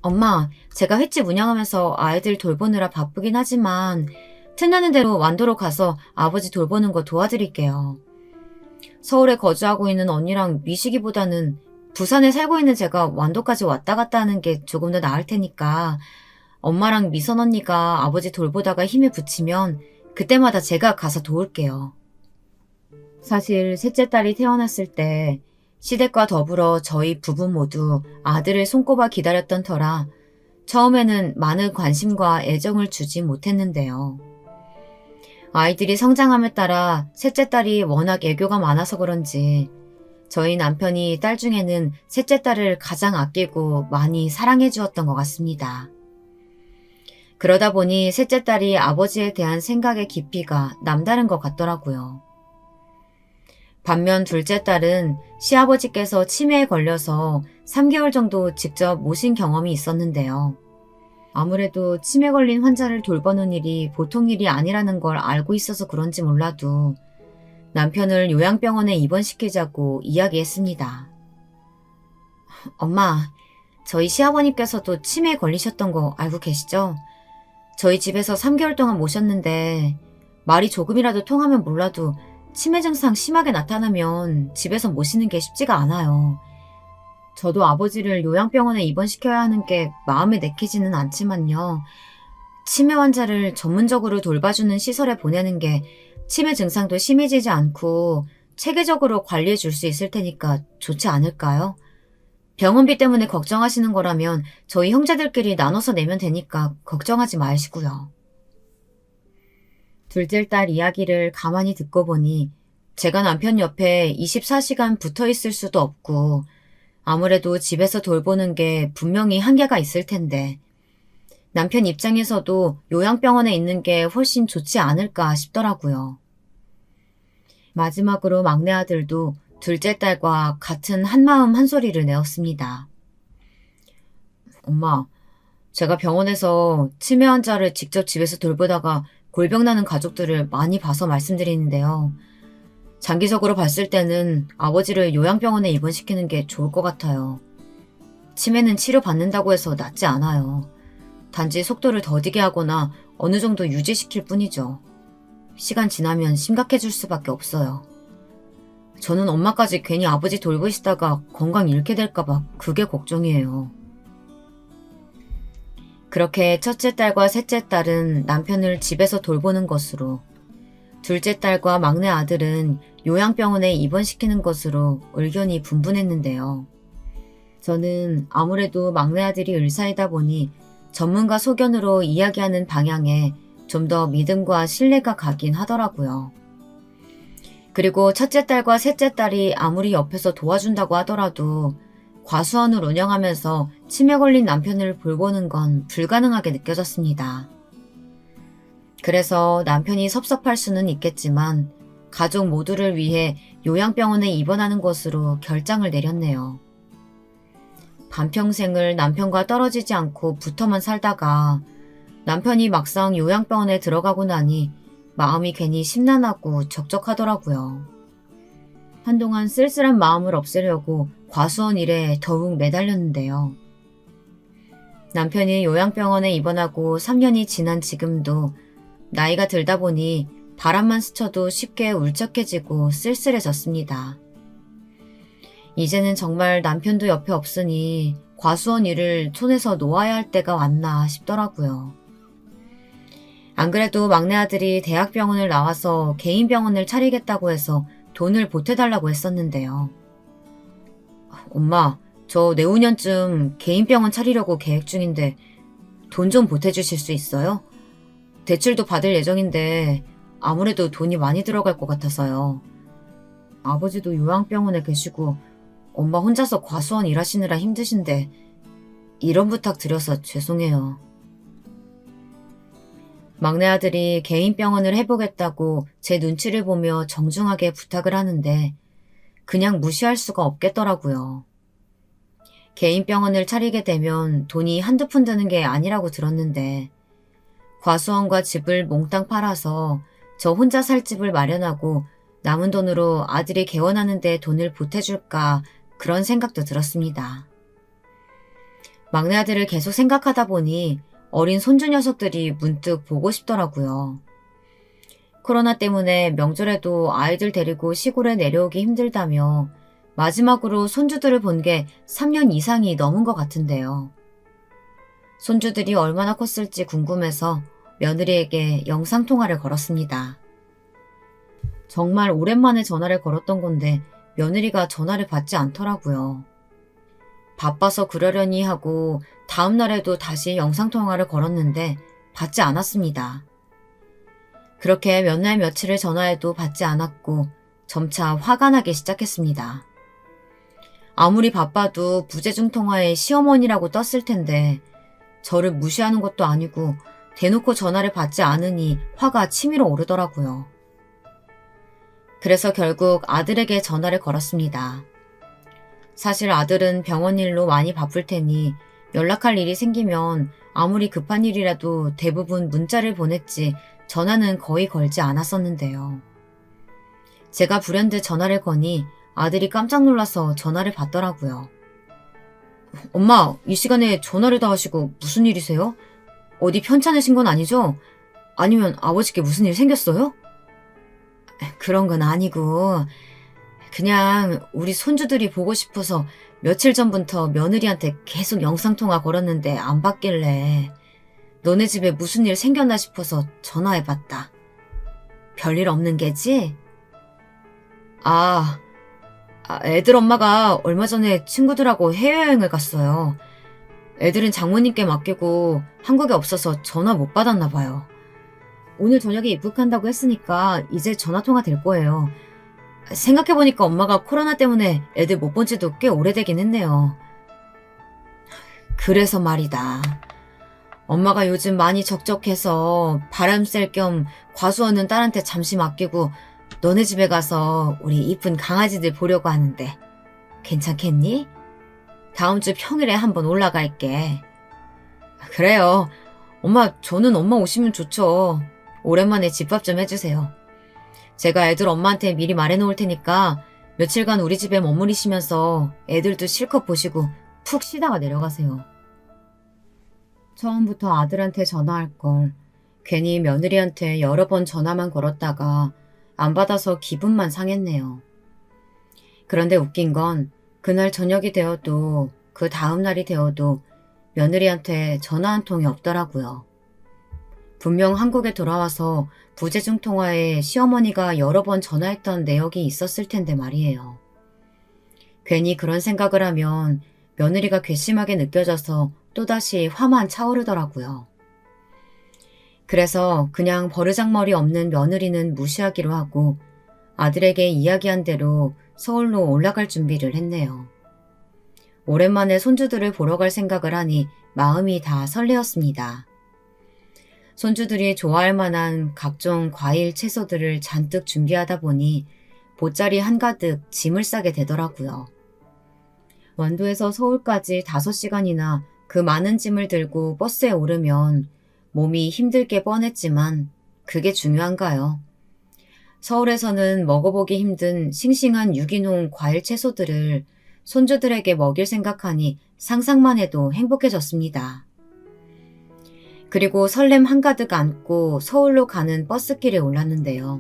엄마, 제가 횟집 운영하면서 아이들 돌보느라 바쁘긴 하지만 틈나는 대로 완도로 가서 아버지 돌보는 거 도와드릴게요. 서울에 거주하고 있는 언니랑 미식이보다는 부산에 살고 있는 제가 완도까지 왔다 갔다 하는 게 조금 더 나을 테니까 엄마랑 미선 언니가 아버지 돌보다가 힘에 부치면 그때마다 제가 가서 도울게요. 사실 셋째 딸이 태어났을 때 시댁과 더불어 저희 부부 모두 아들을 손꼽아 기다렸던 터라 처음에는 많은 관심과 애정을 주지 못했는데요. 아이들이 성장함에 따라 셋째 딸이 워낙 애교가 많아서 그런지 저희 남편이 딸 중에는 셋째 딸을 가장 아끼고 많이 사랑해 주었던 것 같습니다. 그러다 보니 셋째 딸이 아버지에 대한 생각의 깊이가 남다른 것 같더라고요. 반면 둘째 딸은 시아버지께서 치매에 걸려서 3개월 정도 직접 모신 경험이 있었는데요. 아무래도 치매 걸린 환자를 돌보는 일이 보통 일이 아니라는 걸 알고 있어서 그런지 몰라도 남편을 요양병원에 입원시키자고 이야기했습니다. 엄마, 저희 시아버님께서도 치매에 걸리셨던 거 알고 계시죠? 저희 집에서 3개월 동안 모셨는데 말이 조금이라도 통하면 몰라도 치매 증상 심하게 나타나면 집에서 모시는 게 쉽지가 않아요. 저도 아버지를 요양병원에 입원시켜야 하는 게 마음에 내키지는 않지만요. 치매 환자를 전문적으로 돌봐주는 시설에 보내는 게 치매 증상도 심해지지 않고 체계적으로 관리해 줄 수 있을 테니까 좋지 않을까요? 병원비 때문에 걱정하시는 거라면 저희 형제들끼리 나눠서 내면 되니까 걱정하지 마시고요. 둘째 딸 이야기를 가만히 듣고 보니 제가 남편 옆에 24시간 붙어 있을 수도 없고 아무래도 집에서 돌보는 게 분명히 한계가 있을 텐데 남편 입장에서도 요양병원에 있는 게 훨씬 좋지 않을까 싶더라고요. 마지막으로 막내 아들도 둘째 딸과 같은 한마음 한소리를 내었습니다. 엄마, 제가 병원에서 치매 환자를 직접 집에서 돌보다가 골병나는 가족들을 많이 봐서 말씀드리는데요. 장기적으로 봤을 때는 아버지를 요양병원에 입원시키는 게 좋을 것 같아요. 치매는 치료받는다고 해서 낫지 않아요. 단지 속도를 더디게 하거나 어느 정도 유지시킬 뿐이죠. 시간 지나면 심각해질 수밖에 없어요. 저는 엄마까지 괜히 아버지 돌보시다가 건강 잃게 될까봐 그게 걱정이에요. 그렇게 첫째 딸과 셋째 딸은 남편을 집에서 돌보는 것으로, 둘째 딸과 막내 아들은 요양병원에 입원시키는 것으로 의견이 분분했는데요. 저는 아무래도 막내 아들이 의사이다 보니 전문가 소견으로 이야기하는 방향에 좀 더 믿음과 신뢰가 가긴 하더라고요. 그리고 첫째 딸과 셋째 딸이 아무리 옆에서 도와준다고 하더라도 과수원을 운영하면서 치매 걸린 남편을 돌보는 건 불가능하게 느껴졌습니다. 그래서 남편이 섭섭할 수는 있겠지만 가족 모두를 위해 요양병원에 입원하는 것으로 결정을 내렸네요. 반평생을 남편과 떨어지지 않고 붙어만 살다가 남편이 막상 요양병원에 들어가고 나니 마음이 괜히 심란하고 적적하더라고요. 한동안 쓸쓸한 마음을 없애려고 과수원 일에 더욱 매달렸는데요. 남편이 요양병원에 입원하고 3년이 지난 지금도 나이가 들다 보니 바람만 스쳐도 쉽게 울적해지고 쓸쓸해졌습니다. 이제는 정말 남편도 옆에 없으니 과수원 일을 손에서 놓아야 할 때가 왔나 싶더라고요. 안 그래도 막내 아들이 대학병원을 나와서 개인 병원을 차리겠다고 해서 돈을 보태달라고 했었는데요. 엄마, 저 내후년쯤 개인 병원 차리려고 계획 중인데 돈 좀 보태주실 수 있어요? 대출도 받을 예정인데 아무래도 돈이 많이 들어갈 것 같아서요. 아버지도 요양병원에 계시고 엄마 혼자서 과수원 일하시느라 힘드신데 이런 부탁 드려서 죄송해요. 막내 아들이 개인 병원을 해보겠다고 제 눈치를 보며 정중하게 부탁을 하는데 그냥 무시할 수가 없겠더라고요. 개인 병원을 차리게 되면 돈이 한두 푼 드는 게 아니라고 들었는데 과수원과 집을 몽땅 팔아서 저 혼자 살 집을 마련하고 남은 돈으로 아들이 개원하는 데 돈을 보태줄까 그런 생각도 들었습니다. 막내 아들을 계속 생각하다 보니 어린 손주 녀석들이 문득 보고 싶더라고요. 코로나 때문에 명절에도 아이들 데리고 시골에 내려오기 힘들다며 마지막으로 손주들을 본 게 3년 이상이 넘은 것 같은데요. 손주들이 얼마나 컸을지 궁금해서 며느리에게 영상통화를 걸었습니다. 정말 오랜만에 전화를 걸었던 건데 며느리가 전화를 받지 않더라고요. 바빠서 그러려니 하고 다음 날에도 다시 영상통화를 걸었는데 받지 않았습니다. 그렇게 몇 날 며칠을 전화해도 받지 않았고 점차 화가 나기 시작했습니다. 아무리 바빠도 부재중 통화에 시어머니라고 떴을 텐데 저를 무시하는 것도 아니고 대놓고 전화를 받지 않으니 화가 치밀어 오르더라고요. 그래서 결국 아들에게 전화를 걸었습니다. 사실 아들은 병원 일로 많이 바쁠 테니 연락할 일이 생기면 아무리 급한 일이라도 대부분 문자를 보냈지 전화는 거의 걸지 않았었는데요. 제가 불현듯 전화를 거니 아들이 깜짝 놀라서 전화를 받더라고요. 엄마, 이 시간에 전화를 다 하시고 무슨 일이세요? 어디 편찮으신 건 아니죠? 아니면 아버지께 무슨 일 생겼어요? 그런 건 아니고 그냥 우리 손주들이 보고 싶어서 며칠 전부터 며느리한테 계속 영상통화 걸었는데 안 받길래 너네 집에 무슨 일 생겼나 싶어서 전화해봤다. 별일 없는 게지? 애들 엄마가 얼마 전에 친구들하고 해외여행을 갔어요. 애들은 장모님께 맡기고 한국에 없어서 전화 못 받았나 봐요. 오늘 저녁에 입국한다고 했으니까 이제 전화통화 될 거예요. 생각해보니까 엄마가 코로나 때문에 애들 못 본 지도 꽤 오래되긴 했네요. 그래서 말이다. 엄마가 요즘 많이 적적해서 바람 쐴 겸 과수원은 딸한테 잠시 맡기고 너네 집에 가서 우리 이쁜 강아지들 보려고 하는데 괜찮겠니? 다음 주 평일에 한번 올라갈게. 그래요. 저는 엄마 오시면 좋죠. 오랜만에 집밥 좀 해주세요. 제가 애들 엄마한테 미리 말해놓을 테니까 며칠간 우리 집에 머무르시면서 애들도 실컷 보시고 푹 쉬다가 내려가세요. 처음부터 아들한테 전화할 걸 괜히 며느리한테 여러 번 전화만 걸었다가 안 받아서 기분만 상했네요. 그런데 웃긴 건 그날 저녁이 되어도 그 다음 날이 되어도 며느리한테 전화 한 통이 없더라고요. 분명 한국에 돌아와서 부재중 통화에 시어머니가 여러 번 전화했던 내역이 있었을 텐데 말이에요. 괜히 그런 생각을 하면 며느리가 괘씸하게 느껴져서 또다시 화만 차오르더라고요. 그래서 그냥 버르장머리 없는 며느리는 무시하기로 하고 아들에게 이야기한 대로 서울로 올라갈 준비를 했네요. 오랜만에 손주들을 보러 갈 생각을 하니 마음이 다 설레었습니다. 손주들이 좋아할 만한 각종 과일, 채소들을 잔뜩 준비하다 보니 돗자리 한가득 짐을 싸게 되더라고요. 완도에서 서울까지 5시간이나 그 많은 짐을 들고 버스에 오르면 몸이 힘들 게 뻔했지만 그게 중요한가요? 서울에서는 먹어보기 힘든 싱싱한 유기농 과일 채소들을 손주들에게 먹일 생각하니 상상만 해도 행복해졌습니다. 그리고 설렘 한가득 안고 서울로 가는 버스길에 올랐는데요.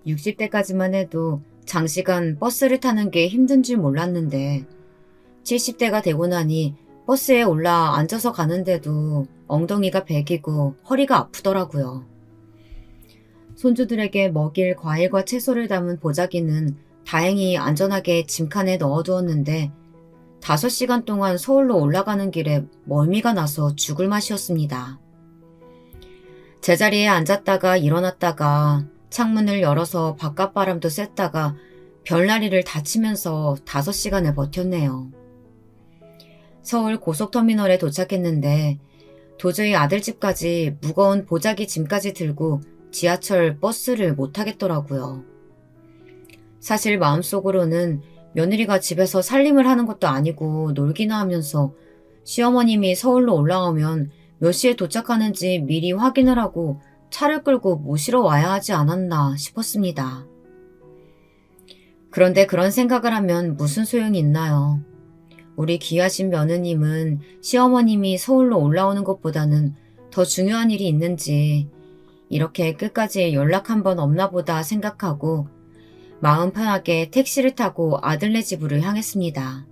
60대까지만 해도 장시간 버스를 타는 게 힘든 줄 몰랐는데 70대가 되고 나니 버스에 올라 앉아서 가는데도 엉덩이가 베기고 허리가 아프더라고요. 손주들에게 먹일 과일과 채소를 담은 보자기는 다행히 안전하게 짐칸에 넣어두었는데 5시간 동안 서울로 올라가는 길에 멀미가 나서 죽을 맛이었습니다. 제자리에 앉았다가 일어났다가 창문을 열어서 바깥바람도 쐈다가 별나리를 다치면서 5시간을 버텼네요. 서울 고속터미널에 도착했는데 도저히 아들 집까지 무거운 보자기 짐까지 들고 지하철 버스를 못 타겠더라고요. 사실 마음속으로는 며느리가 집에서 살림을 하는 것도 아니고 놀기나 하면서 시어머님이 서울로 올라오면 몇 시에 도착하는지 미리 확인을 하고 차를 끌고 모시러 와야 하지 않았나 싶었습니다. 그런데 그런 생각을 하면 무슨 소용이 있나요? 우리 귀하신 며느님은 시어머님이 서울로 올라오는 것보다는 더 중요한 일이 있는지 이렇게 끝까지 연락 한번 없나 보다 생각하고 마음 편하게 택시를 타고 아들네 집으로 향했습니다.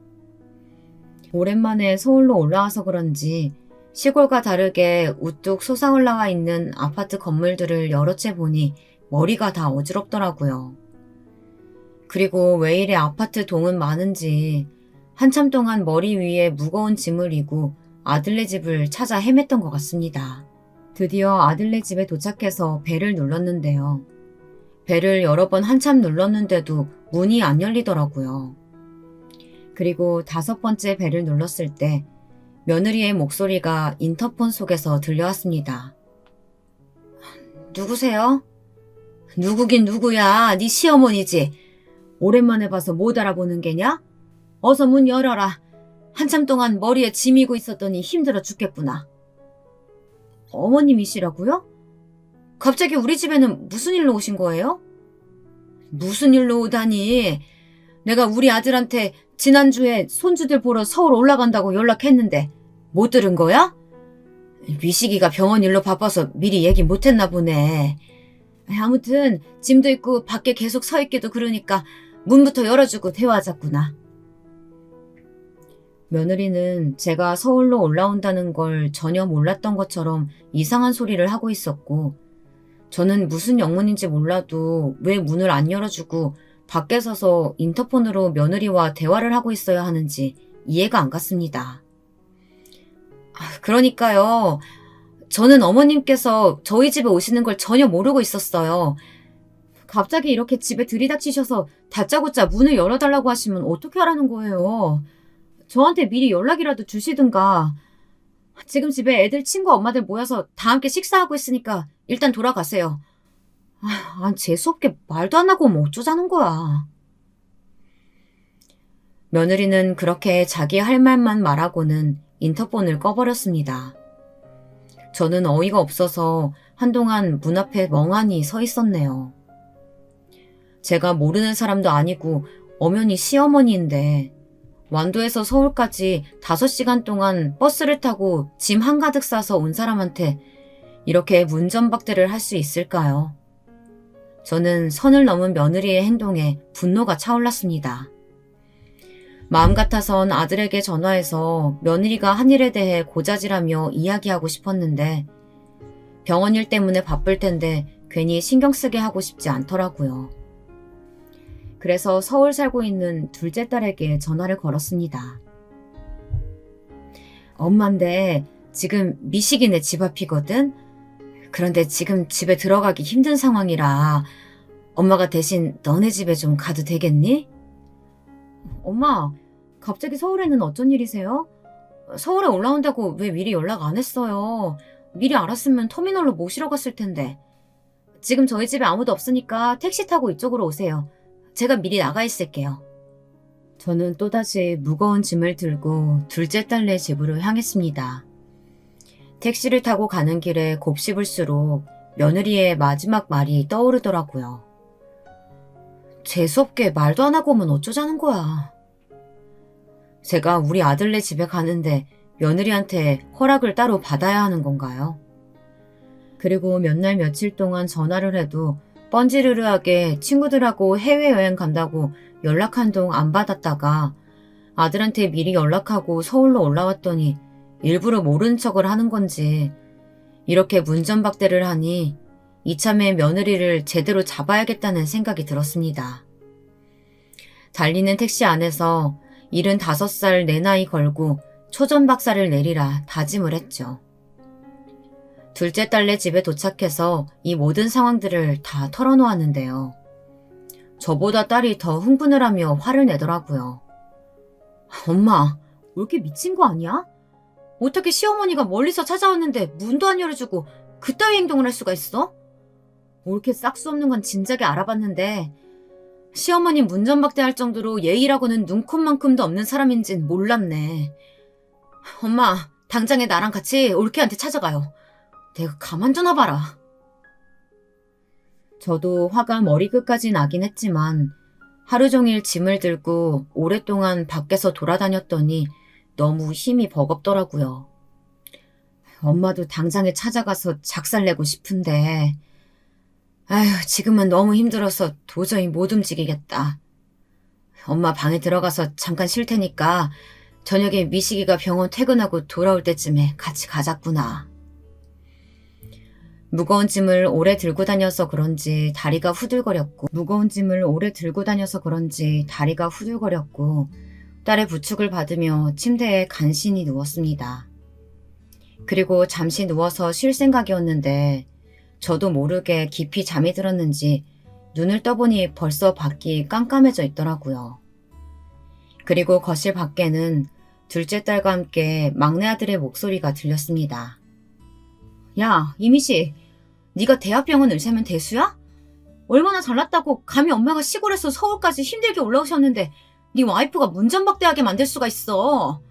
오랜만에 서울로 올라와서 그런지 시골과 다르게 우뚝 솟아올라와 있는 아파트 건물들을 여러 채 보니 머리가 다 어지럽더라고요. 그리고 왜 이래 아파트 동은 많은지 한참 동안 머리 위에 무거운 짐을 이고 아들네 집을 찾아 헤맸던 것 같습니다. 드디어 아들네 집에 도착해서 벨을 눌렀는데요. 벨을 여러 번 한참 눌렀는데도 문이 안 열리더라고요. 그리고 5번째 벨을 눌렀을 때 며느리의 목소리가 인터폰 속에서 들려왔습니다. 누구세요? 누구긴 누구야. 네 시어머니지. 오랜만에 봐서 못 알아보는 게냐? 어서 문 열어라. 한참 동안 머리에 짐이고 있었더니 힘들어 죽겠구나. 어머님이시라고요? 갑자기 우리 집에는 무슨 일로 오신 거예요? 무슨 일로 오다니. 내가 우리 아들한테 지난주에 손주들 보러 서울 올라간다고 연락했는데 못 들은 거야? 미식이가 병원 일로 바빠서 미리 얘기 못했나 보네. 아무튼 짐도 있고 밖에 계속 서 있기도 그러니까 문부터 열어주고 대화하자꾸나. 며느리는 제가 서울로 올라온다는 걸 전혀 몰랐던 것처럼 이상한 소리를 하고 있었고, 저는 무슨 영문인지 몰라도 왜 문을 안 열어주고 밖에 서서 인터폰으로 며느리와 대화를 하고 있어야 하는지 이해가 안 갔습니다. 그러니까요. 저는 어머님께서 저희 집에 오시는 걸 전혀 모르고 있었어요. 갑자기 이렇게 집에 들이닥치셔서 다짜고짜 문을 열어달라고 하시면 어떻게 하라는 거예요. 저한테 미리 연락이라도 주시든가. 지금 집에 애들 친구 엄마들 모여서 다 함께 식사하고 있으니까 일단 돌아가세요. 재수없게 말도 안 하고 뭐 어쩌자는 거야. 며느리는 그렇게 자기 할 말만 말하고는 인터폰을 꺼버렸습니다. 저는 어이가 없어서 한동안 문 앞에 멍하니 서 있었네요. 제가 모르는 사람도 아니고 엄연히 시어머니인데 완도에서 서울까지 5시간 동안 버스를 타고 짐 한가득 싸서 온 사람한테 이렇게 문전박대를 할 수 있을까요? 저는 선을 넘은 며느리의 행동에 분노가 차올랐습니다. 마음 같아선 아들에게 전화해서 며느리가 한 일에 대해 고자질하며 이야기하고 싶었는데 병원 일 때문에 바쁠 텐데 괜히 신경 쓰게 하고 싶지 않더라고요. 그래서 서울 살고 있는 둘째 딸에게 전화를 걸었습니다. 엄마인데 지금 미식이네 집 앞이거든? 그런데 지금 집에 들어가기 힘든 상황이라 엄마가 대신 너네 집에 좀 가도 되겠니? 엄마, 갑자기 서울에는 어쩐 일이세요? 서울에 올라온다고 왜 미리 연락 안 했어요? 미리 알았으면 터미널로 모시러 갔을 텐데. 지금 저희 집에 아무도 없으니까 택시 타고 이쪽으로 오세요. 제가 미리 나가 있을게요. 저는 또다시 무거운 짐을 들고 둘째 딸네 집으로 향했습니다. 택시를 타고 가는 길에 곱씹을수록 며느리의 마지막 말이 떠오르더라고요. 재수없게 말도 안 하고 오면 어쩌자는 거야. 제가 우리 아들네 집에 가는데 며느리한테 허락을 따로 받아야 하는 건가요? 그리고 몇 날 며칠 동안 전화를 해도 뻔지르르하게 친구들하고 해외여행 간다고 연락 한 동 안 받았다가 아들한테 미리 연락하고 서울로 올라왔더니 일부러 모르는 척을 하는 건지 이렇게 문전박대를 하니 이참에 며느리를 제대로 잡아야겠다는 생각이 들었습니다. 달리는 택시 안에서 75살 내 나이 걸고 초전박살을 내리라 다짐을 했죠. 둘째 딸네 집에 도착해서 이 모든 상황들을 다 털어놓았는데요. 저보다 딸이 더 흥분을 하며 화를 내더라고요. 엄마, 왜 이렇게 미친 거 아니야? 어떻게 시어머니가 멀리서 찾아왔는데 문도 안 열어주고 그따위 행동을 할 수가 있어? 옳게 싹수 없는 건 진작에 알아봤는데 시어머니 문전박대할 정도로 예의라고는 눈콧만큼도 없는 사람인진 몰랐네. 엄마, 당장에 나랑 같이 올케한테 찾아가요. 내가 가만 두나 봐라. 저도 화가 머리끝까지 나긴 했지만 하루 종일 짐을 들고 오랫동안 밖에서 돌아다녔더니 너무 힘이 버겁더라고요. 엄마도 당장에 찾아가서 작살내고 싶은데 지금은 너무 힘들어서 도저히 못 움직이겠다. 엄마 방에 들어가서 잠깐 쉴 테니까 저녁에 미식이가 병원 퇴근하고 돌아올 때쯤에 같이 가자꾸나. 무거운 짐을 오래 들고 다녀서 그런지 다리가 후들거렸고 딸의 부축을 받으며 침대에 간신히 누웠습니다. 그리고 잠시 누워서 쉴 생각이었는데 저도 모르게 깊이 잠이 들었는지 눈을 떠보니 벌써 밖이 깜깜해져 있더라고요. 그리고 거실 밖에는 둘째 딸과 함께 막내 아들의 목소리가 들렸습니다. 야, 이미씨, 네가 대학병원 의사면 대수야? 얼마나 잘났다고 감히 엄마가 시골에서 서울까지 힘들게 올라오셨는데 네 와이프가 문전박대하게 만들 수가 있어.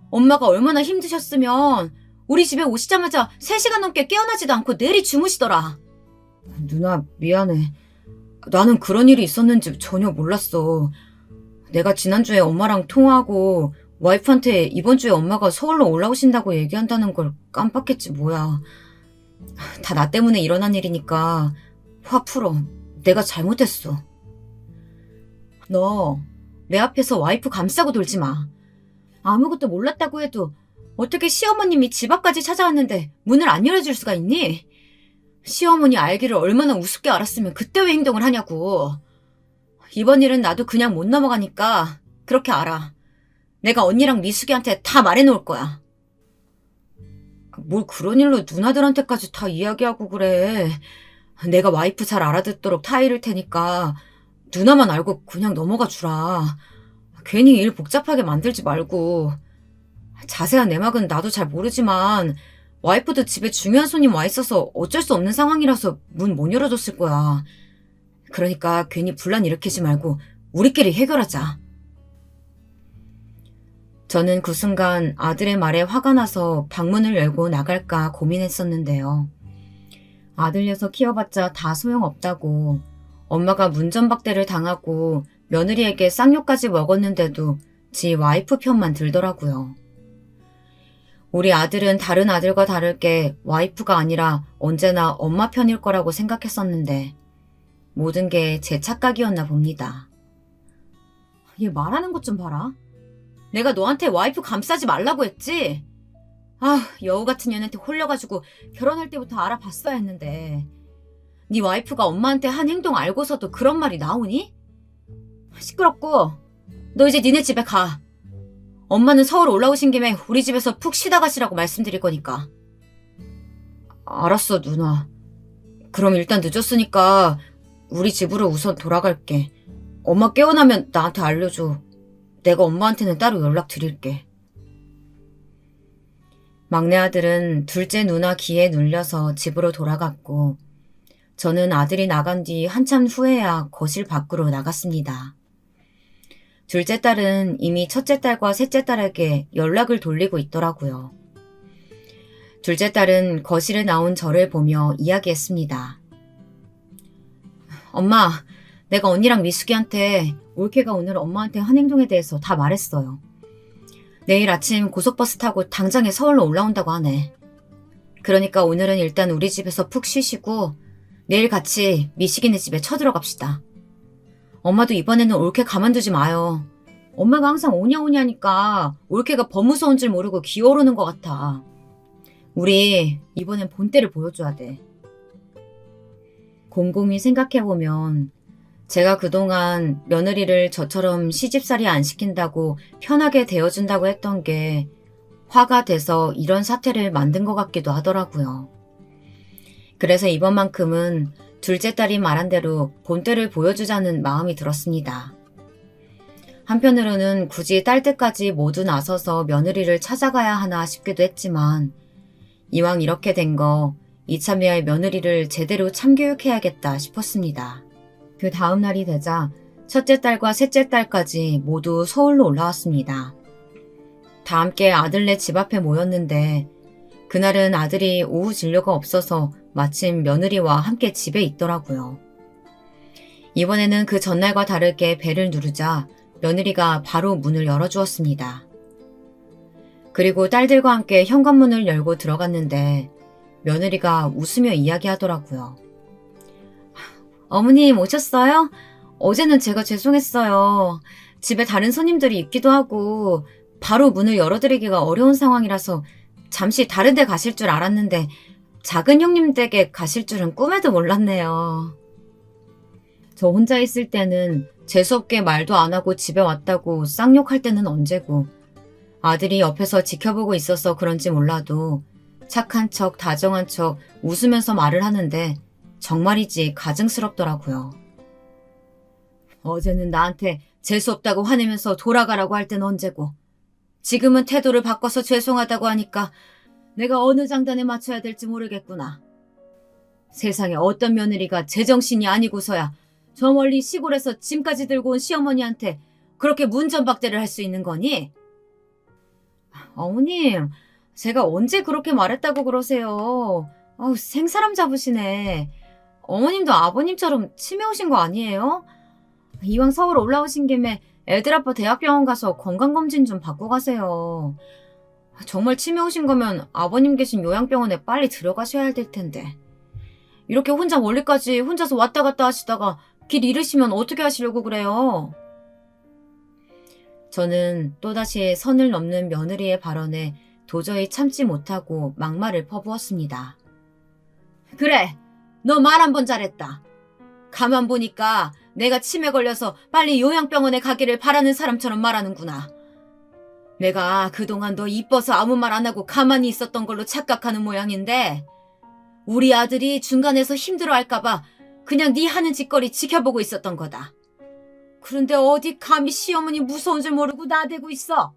엄마가 얼마나 힘드셨으면 우리 집에 오시자마자 3시간 넘게 깨어나지도 않고 내리 주무시더라. 누나, 미안해. 나는 그런 일이 있었는지 전혀 몰랐어. 내가 지난주에 엄마랑 통화하고 와이프한테 이번 주에 엄마가 서울로 올라오신다고 얘기한다는 걸 깜빡했지 뭐야. 다 나 때문에 일어난 일이니까 화 풀어. 내가 잘못했어. 너 내 앞에서 와이프 감싸고 돌지 마. 아무것도 몰랐다고 해도 어떻게 시어머님이 집 앞까지 찾아왔는데 문을 안 열어줄 수가 있니? 시어머니 알기를 얼마나 우습게 알았으면 그때 왜 행동을 하냐고. 이번 일은 나도 그냥 못 넘어가니까 그렇게 알아. 내가 언니랑 미숙이한테 다 말해놓을 거야. 뭘 그런 일로 누나들한테까지 다 이야기하고 그래. 내가 와이프 잘 알아듣도록 타이를 테니까 누나만 알고 그냥 넘어가 주라. 괜히 일 복잡하게 만들지 말고. 자세한 내막은 나도 잘 모르지만 와이프도 집에 중요한 손님 와 있어서 어쩔 수 없는 상황이라서 문 못 열어줬을 거야. 그러니까 괜히 분란 일으키지 말고 우리끼리 해결하자. 저는 그 순간 아들의 말에 화가 나서 방문을 열고 나갈까 고민했었는데요. 아들 녀석 키워봤자 다 소용없다고, 엄마가 문전박대를 당하고 며느리에게 쌍욕까지 먹었는데도 지 와이프 편만 들더라고요. 우리 아들은 다른 아들과 다르게 와이프가 아니라 언제나 엄마 편일 거라고 생각했었는데 모든 게 제 착각이었나 봅니다. 얘 말하는 것 좀 봐라. 내가 너한테 와이프 감싸지 말라고 했지? 아, 여우 같은 년한테 홀려가지고 결혼할 때부터 알아봤어야 했는데. 네 와이프가 엄마한테 한 행동 알고서도 그런 말이 나오니? 시끄럽고 너 이제 니네 집에 가. 엄마는 서울 올라오신 김에 우리 집에서 푹 쉬다 가시라고 말씀드릴 거니까. 알았어, 누나. 그럼 일단 늦었으니까 우리 집으로 우선 돌아갈게. 엄마 깨어나면 나한테 알려줘. 내가 엄마한테는 따로 연락드릴게. 막내 아들은 둘째 누나 기에 눌려서 집으로 돌아갔고 저는 아들이 나간 뒤 한참 후에야 거실 밖으로 나갔습니다. 둘째 딸은 이미 첫째 딸과 셋째 딸에게 연락을 돌리고 있더라고요. 둘째 딸은 거실에 나온 저를 보며 이야기했습니다. 엄마, 내가 언니랑 미숙이한테 올케가 오늘 엄마한테 한 행동에 대해서 다 말했어요. 내일 아침 고속버스 타고 당장에 서울로 올라온다고 하네. 그러니까 오늘은 일단 우리 집에서 푹 쉬시고 내일 같이 미숙이네 집에 쳐들어갑시다. 엄마도 이번에는 올케 가만두지 마요. 엄마가 항상 오냐오냐니까 올케가 범무서운 줄 모르고 기어오르는 것 같아. 우리 이번엔 본때를 보여줘야 돼. 곰곰이 생각해보면 제가 그동안 며느리를 저처럼 시집살이 안 시킨다고 편하게 대해준다고 했던 게 화가 돼서 이런 사태를 만든 것 같기도 하더라고요. 그래서 이번만큼은 둘째 딸이 말한 대로 본때를 보여주자는 마음이 들었습니다. 한편으로는 굳이 딸 떼까지 모두 나서서 며느리를 찾아가야 하나 싶기도 했지만 이왕 이렇게 된 거 이참에 며느리를 제대로 참교육해야겠다 싶었습니다. 그 다음 날이 되자 첫째 딸과 셋째 딸까지 모두 서울로 올라왔습니다. 다 함께 아들네 집 앞에 모였는데 그날은 아들이 오후 진료가 없어서 마침 며느리와 함께 집에 있더라고요. 이번에는 그 전날과 다르게 벨을 누르자 며느리가 바로 문을 열어주었습니다. 그리고 딸들과 함께 현관문을 열고 들어갔는데 며느리가 웃으며 이야기하더라고요. 어머님 오셨어요? 어제는 제가 죄송했어요. 집에 다른 손님들이 있기도 하고 바로 문을 열어드리기가 어려운 상황이라서 잠시 다른 데 가실 줄 알았는데 작은 형님 댁에 가실 줄은 꿈에도 몰랐네요. 저 혼자 있을 때는 재수없게 말도 안 하고 집에 왔다고 쌍욕할 때는 언제고 아들이 옆에서 지켜보고 있어서 그런지 몰라도 착한 척, 다정한 척 웃으면서 말을 하는데 정말이지 가증스럽더라고요. 어제는 나한테 재수없다고 화내면서 돌아가라고 할 땐 언제고 지금은 태도를 바꿔서 죄송하다고 하니까 내가 어느 장단에 맞춰야 될지 모르겠구나. 세상에 어떤 며느리가 제정신이 아니고서야 저 멀리 시골에서 짐까지 들고 온 시어머니한테 그렇게 문전박대를 할 수 있는 거니? 어머님, 제가 언제 그렇게 말했다고 그러세요? 아우, 생사람 잡으시네. 어머님도 아버님처럼 치매 오신 거 아니에요? 이왕 서울 올라오신 김에 애들 아빠 대학병원 가서 건강검진 좀 받고 가세요. 정말 치매 오신 거면 아버님 계신 요양병원에 빨리 들어가셔야 할 텐데. 이렇게 혼자 멀리까지 혼자서 왔다 갔다 하시다가 길 잃으시면 어떻게 하시려고 그래요? 저는 또다시 선을 넘는 며느리의 발언에 도저히 참지 못하고 막말을 퍼부었습니다. 그래, 너 말 한 번 잘했다. 가만 보니까 내가 치매 걸려서 빨리 요양병원에 가기를 바라는 사람처럼 말하는구나. 내가 그동안 너 이뻐서 아무 말 안 하고 가만히 있었던 걸로 착각하는 모양인데 우리 아들이 중간에서 힘들어할까봐 그냥 네 하는 짓거리 지켜보고 있었던 거다. 그런데 어디 감히 시어머니 무서운 줄 모르고 나대고 있어.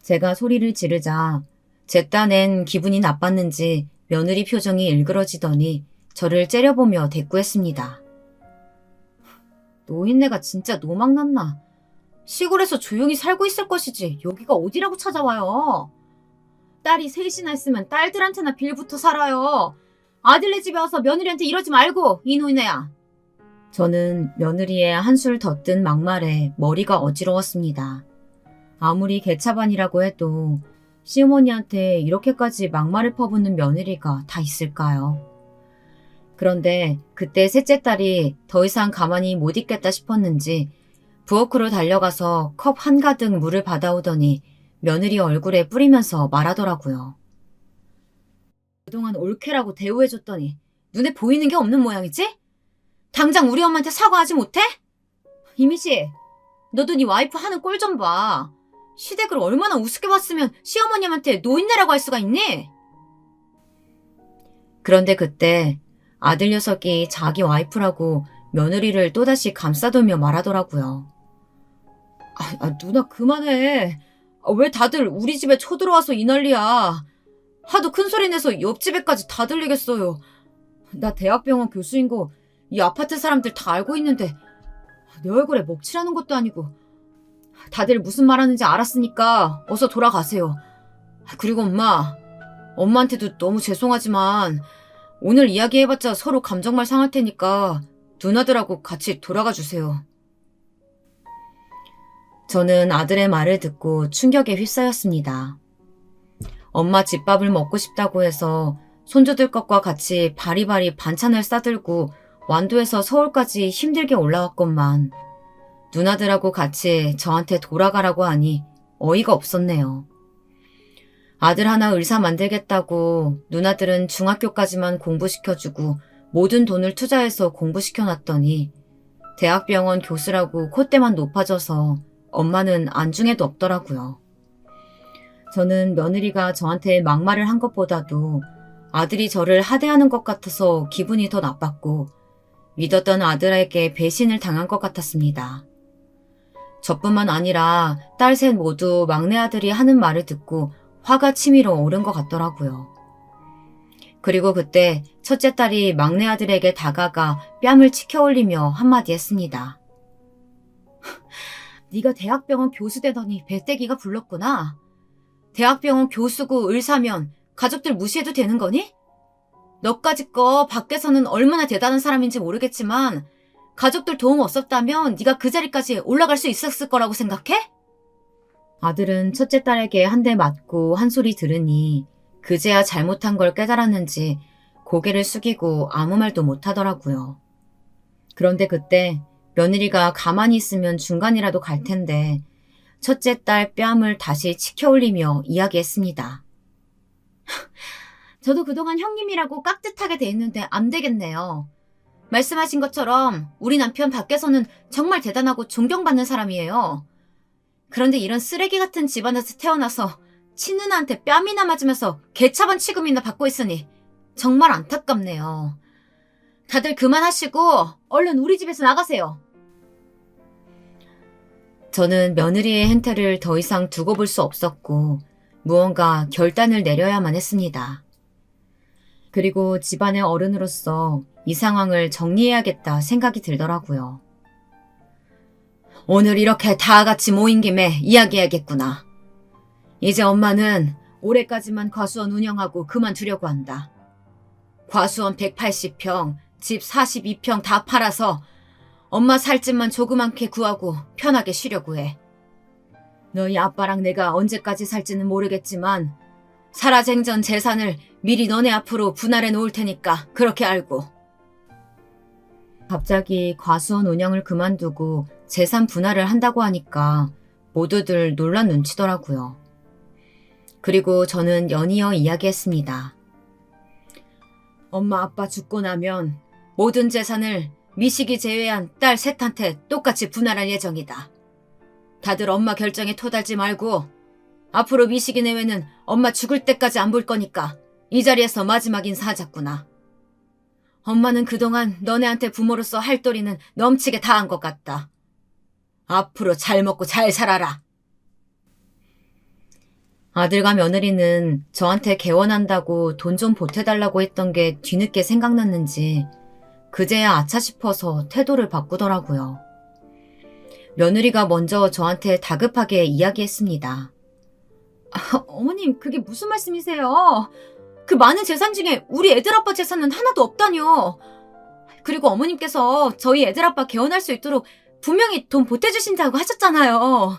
제가 소리를 지르자 제 딴엔 기분이 나빴는지 며느리 표정이 일그러지더니 저를 째려보며 대꾸했습니다. 노인네가 진짜 노망났나. 시골에서 조용히 살고 있을 것이지 여기가 어디라고 찾아와요. 딸이 셋이나 있으면 딸들한테나 빌부터 살아요. 아들네 집에 와서 며느리한테 이러지 말고 이 노인네야. 저는 며느리의 한술 덧든 막말에 머리가 어지러웠습니다. 아무리 개차반이라고 해도 시어머니한테 이렇게까지 막말을 퍼붓는 며느리가 다 있을까요? 그런데 그때 셋째 딸이 더 이상 가만히 못 있겠다 싶었는지 부엌으로 달려가서 컵 한가득 물을 받아오더니 며느리 얼굴에 뿌리면서 말하더라고요. 그동안 올케라고 대우해줬더니 눈에 보이는 게 없는 모양이지? 당장 우리 엄마한테 사과하지 못해? 이미지, 너도 네 와이프 하는 꼴 좀 봐. 시댁을 얼마나 우습게 봤으면 시어머님한테 노인네라고 할 수가 있니? 그런데 그때 아들 녀석이 자기 와이프라고 며느리를 또다시 감싸돌며 말하더라고요. 누나 그만해. 왜 다들 우리 집에 쳐들어와서 이 난리야. 하도 큰 소리 내서 옆집에까지 다 들리겠어요. 나 대학병원 교수인 거 이 아파트 사람들 다 알고 있는데 내 얼굴에 먹칠하는 것도 아니고. 다들 무슨 말하는지 알았으니까 어서 돌아가세요. 그리고 엄마한테도 너무 죄송하지만 오늘 이야기해봤자 서로 감정말 상할 테니까 누나들하고 같이 돌아가 주세요. 저는 아들의 말을 듣고 충격에 휩싸였습니다. 엄마 집밥을 먹고 싶다고 해서 손주들 것과 같이 바리바리 반찬을 싸들고 완도에서 서울까지 힘들게 올라왔건만 누나들하고 같이 저한테 돌아가라고 하니 어이가 없었네요. 아들 하나 의사 만들겠다고 누나들은 중학교까지만 공부시켜주고 모든 돈을 투자해서 공부시켜놨더니 대학병원 교수라고 콧대만 높아져서 엄마는 안중에도 없더라고요. 저는 며느리가 저한테 막말을 한 것보다도 아들이 저를 하대하는 것 같아서 기분이 더 나빴고 믿었던 아들에게 배신을 당한 것 같았습니다. 저뿐만 아니라 딸 셋 모두 막내 아들이 하는 말을 듣고 화가 치밀어 오른 것 같더라고요. 그리고 그때 첫째 딸이 막내 아들에게 다가가 뺨을 치켜올리며 한마디 했습니다. 네가 대학병원 교수 되더니 배때기가 불렀구나. 대학병원 교수고 의사면 가족들 무시해도 되는 거니? 너까지 거 밖에서는 얼마나 대단한 사람인지 모르겠지만 가족들 도움 없었다면 네가 그 자리까지 올라갈 수 있었을 거라고 생각해? 아들은 첫째 딸에게 한 대 맞고 한 소리 들으니 그제야 잘못한 걸 깨달았는지 고개를 숙이고 아무 말도 못하더라고요. 그런데 그때 며느리가 가만히 있으면 중간이라도 갈 텐데 첫째 딸 뺨을 다시 치켜올리며 이야기했습니다. 저도 그동안 형님이라고 깍듯하게 돼 있는데 안 되겠네요. 말씀하신 것처럼 우리 남편 밖에서는 정말 대단하고 존경받는 사람이에요. 그런데 이런 쓰레기 같은 집안에서 태어나서 친누나한테 뺨이나 맞으면서 개차반 취급이나 받고 있으니 정말 안타깝네요. 다들 그만하시고 얼른 우리 집에서 나가세요. 저는 며느리의 행태를 더 이상 두고 볼 수 없었고 무언가 결단을 내려야만 했습니다. 그리고 집안의 어른으로서 이 상황을 정리해야겠다 생각이 들더라고요. 오늘 이렇게 다 같이 모인 김에 이야기해야겠구나. 이제 엄마는 올해까지만 과수원 운영하고 그만두려고 한다. 과수원 180평, 집 42평 다 팔아서 엄마 살 집만 조그맣게 구하고 편하게 쉬려고 해. 너희 아빠랑 내가 언제까지 살지는 모르겠지만 살아생전 재산을 미리 너네 앞으로 분할해 놓을 테니까 그렇게 알고. 갑자기 과수원 운영을 그만두고 재산 분할을 한다고 하니까 모두들 놀란 눈치더라고요. 그리고 저는 연이어 이야기했습니다. 엄마 아빠 죽고 나면 모든 재산을 미식이 제외한 딸 셋한테 똑같이 분할할 예정이다. 다들 엄마 결정에 토달지 말고 앞으로 미식이 내외는 엄마 죽을 때까지 안 볼 거니까 이 자리에서 마지막 인사하자꾸나. 엄마는 그동안 너네한테 부모로서 할 도리는 넘치게 다 한 것 같다. 앞으로 잘 먹고 잘 살아라. 아들과 며느리는 저한테 개원한다고 돈 좀 보태달라고 했던 게 뒤늦게 생각났는지 그제야 아차 싶어서 태도를 바꾸더라고요. 며느리가 먼저 저한테 다급하게 이야기했습니다. 어머님, 그게 무슨 말씀이세요? 그 많은 재산 중에 우리 애들 아빠 재산은 하나도 없다뇨. 그리고 어머님께서 저희 애들 아빠 개원할 수 있도록 분명히 돈 보태주신다고 하셨잖아요.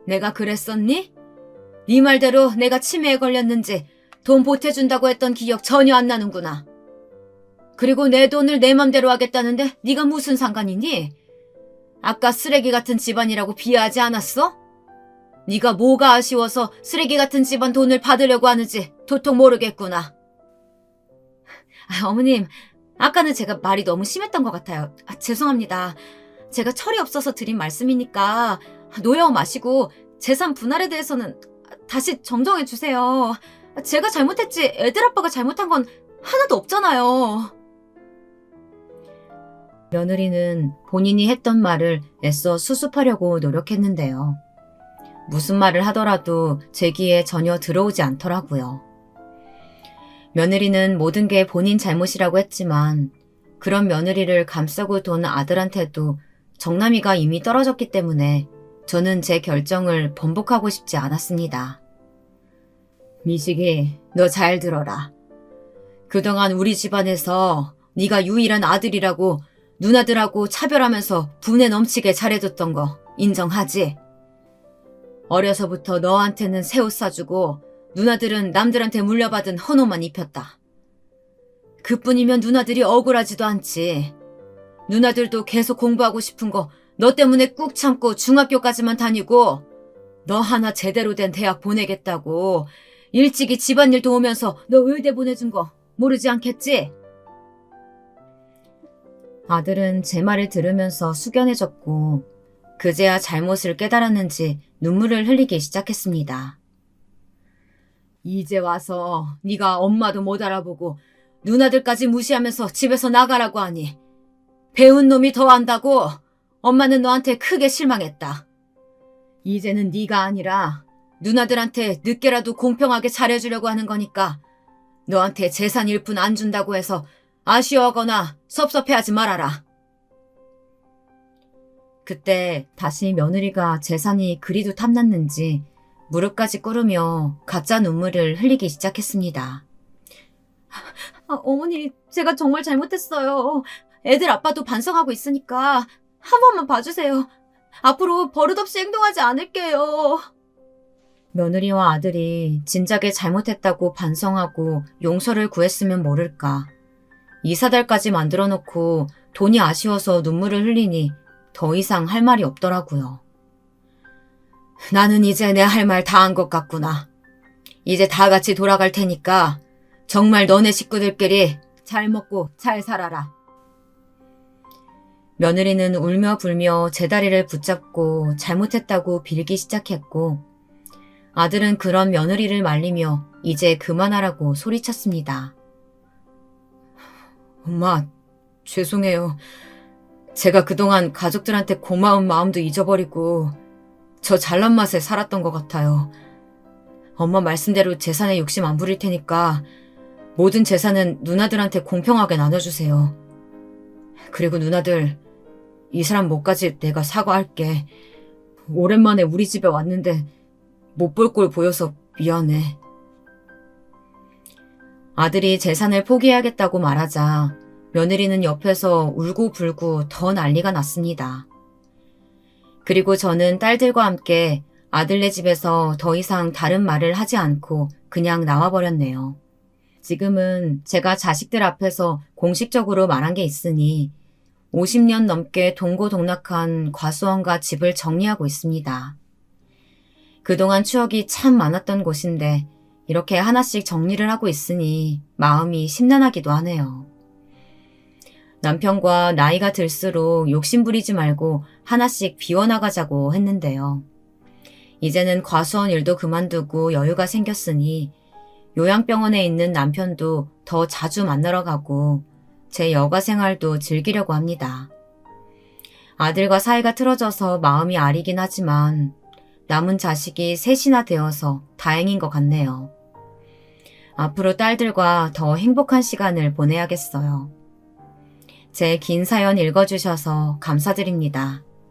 내가 그랬었니? 네 말대로 내가 치매에 걸렸는지 돈 보태준다고 했던 기억 전혀 안 나는구나. 그리고 내 돈을 내 맘대로 하겠다는데 네가 무슨 상관이니? 아까 쓰레기 같은 집안이라고 비하하지 않았어? 네가 뭐가 아쉬워서 쓰레기 같은 집안 돈을 받으려고 하는지 도통 모르겠구나. 어머님, 아까는 제가 말이 너무 심했던 것 같아요. 죄송합니다. 제가 철이 없어서 드린 말씀이니까 노여워 마시고 재산 분할에 대해서는 다시 정정해 주세요. 제가 잘못했지 애들 아빠가 잘못한 건 하나도 없잖아요. 며느리는 본인이 했던 말을 애써 수습하려고 노력했는데요. 무슨 말을 하더라도 제 귀에 전혀 들어오지 않더라고요. 며느리는 모든 게 본인 잘못이라고 했지만 그런 며느리를 감싸고 돈 아들한테도 정남이가 이미 떨어졌기 때문에 저는 제 결정을 번복하고 싶지 않았습니다. 미식이, 너 잘 들어라. 그동안 우리 집안에서 네가 유일한 아들이라고 누나들하고 차별하면서 분에 넘치게 잘해줬던 거 인정하지? 어려서부터 너한테는 새 옷 사주고 누나들은 남들한테 물려받은 헌옷만 입혔다. 그뿐이면 누나들이 억울하지도 않지. 누나들도 계속 공부하고 싶은 거 너 때문에 꾹 참고 중학교까지만 다니고 너 하나 제대로 된 대학 보내겠다고 일찍이 집안일 도우면서 너 의대 보내준 거 모르지 않겠지? 아들은 제 말을 들으면서 숙연해졌고 그제야 잘못을 깨달았는지 눈물을 흘리기 시작했습니다. 이제 와서 네가 엄마도 못 알아보고 누나들까지 무시하면서 집에서 나가라고 하니 배운 놈이 더 한다고 엄마는 너한테 크게 실망했다. 이제는 네가 아니라 누나들한테 늦게라도 공평하게 잘해주려고 하는 거니까 너한테 재산 일푼 안 준다고 해서 아쉬워하거나 섭섭해하지 말아라. 그때 다시 며느리가 재산이 그리도 탐났는지 무릎까지 꿇으며 가짜 눈물을 흘리기 시작했습니다. 어머니, 제가 정말 잘못했어요. 애들 아빠도 반성하고 있으니까 한 번만 봐주세요. 앞으로 버릇없이 행동하지 않을게요. 며느리와 아들이 진작에 잘못했다고 반성하고 용서를 구했으면 모를까. 이사달까지 만들어 놓고 돈이 아쉬워서 눈물을 흘리니 더 이상 할 말이 없더라고요. 나는 이제 내 할 말 다 한 것 같구나. 이제 다 같이 돌아갈 테니까 정말 너네 식구들끼리 잘 먹고 잘 살아라. 며느리는 울며 불며 제 다리를 붙잡고 잘못했다고 빌기 시작했고 아들은 그런 며느리를 말리며 이제 그만하라고 소리쳤습니다. 엄마, 죄송해요. 제가 그동안 가족들한테 고마운 마음도 잊어버리고 저 잘난 맛에 살았던 것 같아요. 엄마 말씀대로 재산에 욕심 안 부릴 테니까 모든 재산은 누나들한테 공평하게 나눠주세요. 그리고 누나들, 이 사람 뭐까지 내가 사과할게. 오랜만에 우리 집에 왔는데 못 볼 꼴 보여서 미안해. 아들이 재산을 포기해야겠다고 말하자 며느리는 옆에서 울고불고 더 난리가 났습니다. 그리고 저는 딸들과 함께 아들네 집에서 더 이상 다른 말을 하지 않고 그냥 나와버렸네요. 지금은 제가 자식들 앞에서 공식적으로 말한 게 있으니 50년 넘게 동고동락한 과수원과 집을 정리하고 있습니다. 그동안 추억이 참 많았던 곳인데 이렇게 하나씩 정리를 하고 있으니 마음이 심란하기도 하네요. 남편과 나이가 들수록 욕심부리지 말고 하나씩 비워나가자고 했는데요. 이제는 과수원 일도 그만두고 여유가 생겼으니 요양병원에 있는 남편도 더 자주 만나러 가고 제 여가 생활도 즐기려고 합니다. 아들과 사이가 틀어져서 마음이 아리긴 하지만 남은 자식이 셋이나 되어서 다행인 것 같네요. 앞으로 딸들과 더 행복한 시간을 보내야겠어요. 제 긴 사연 읽어주셔서 감사드립니다.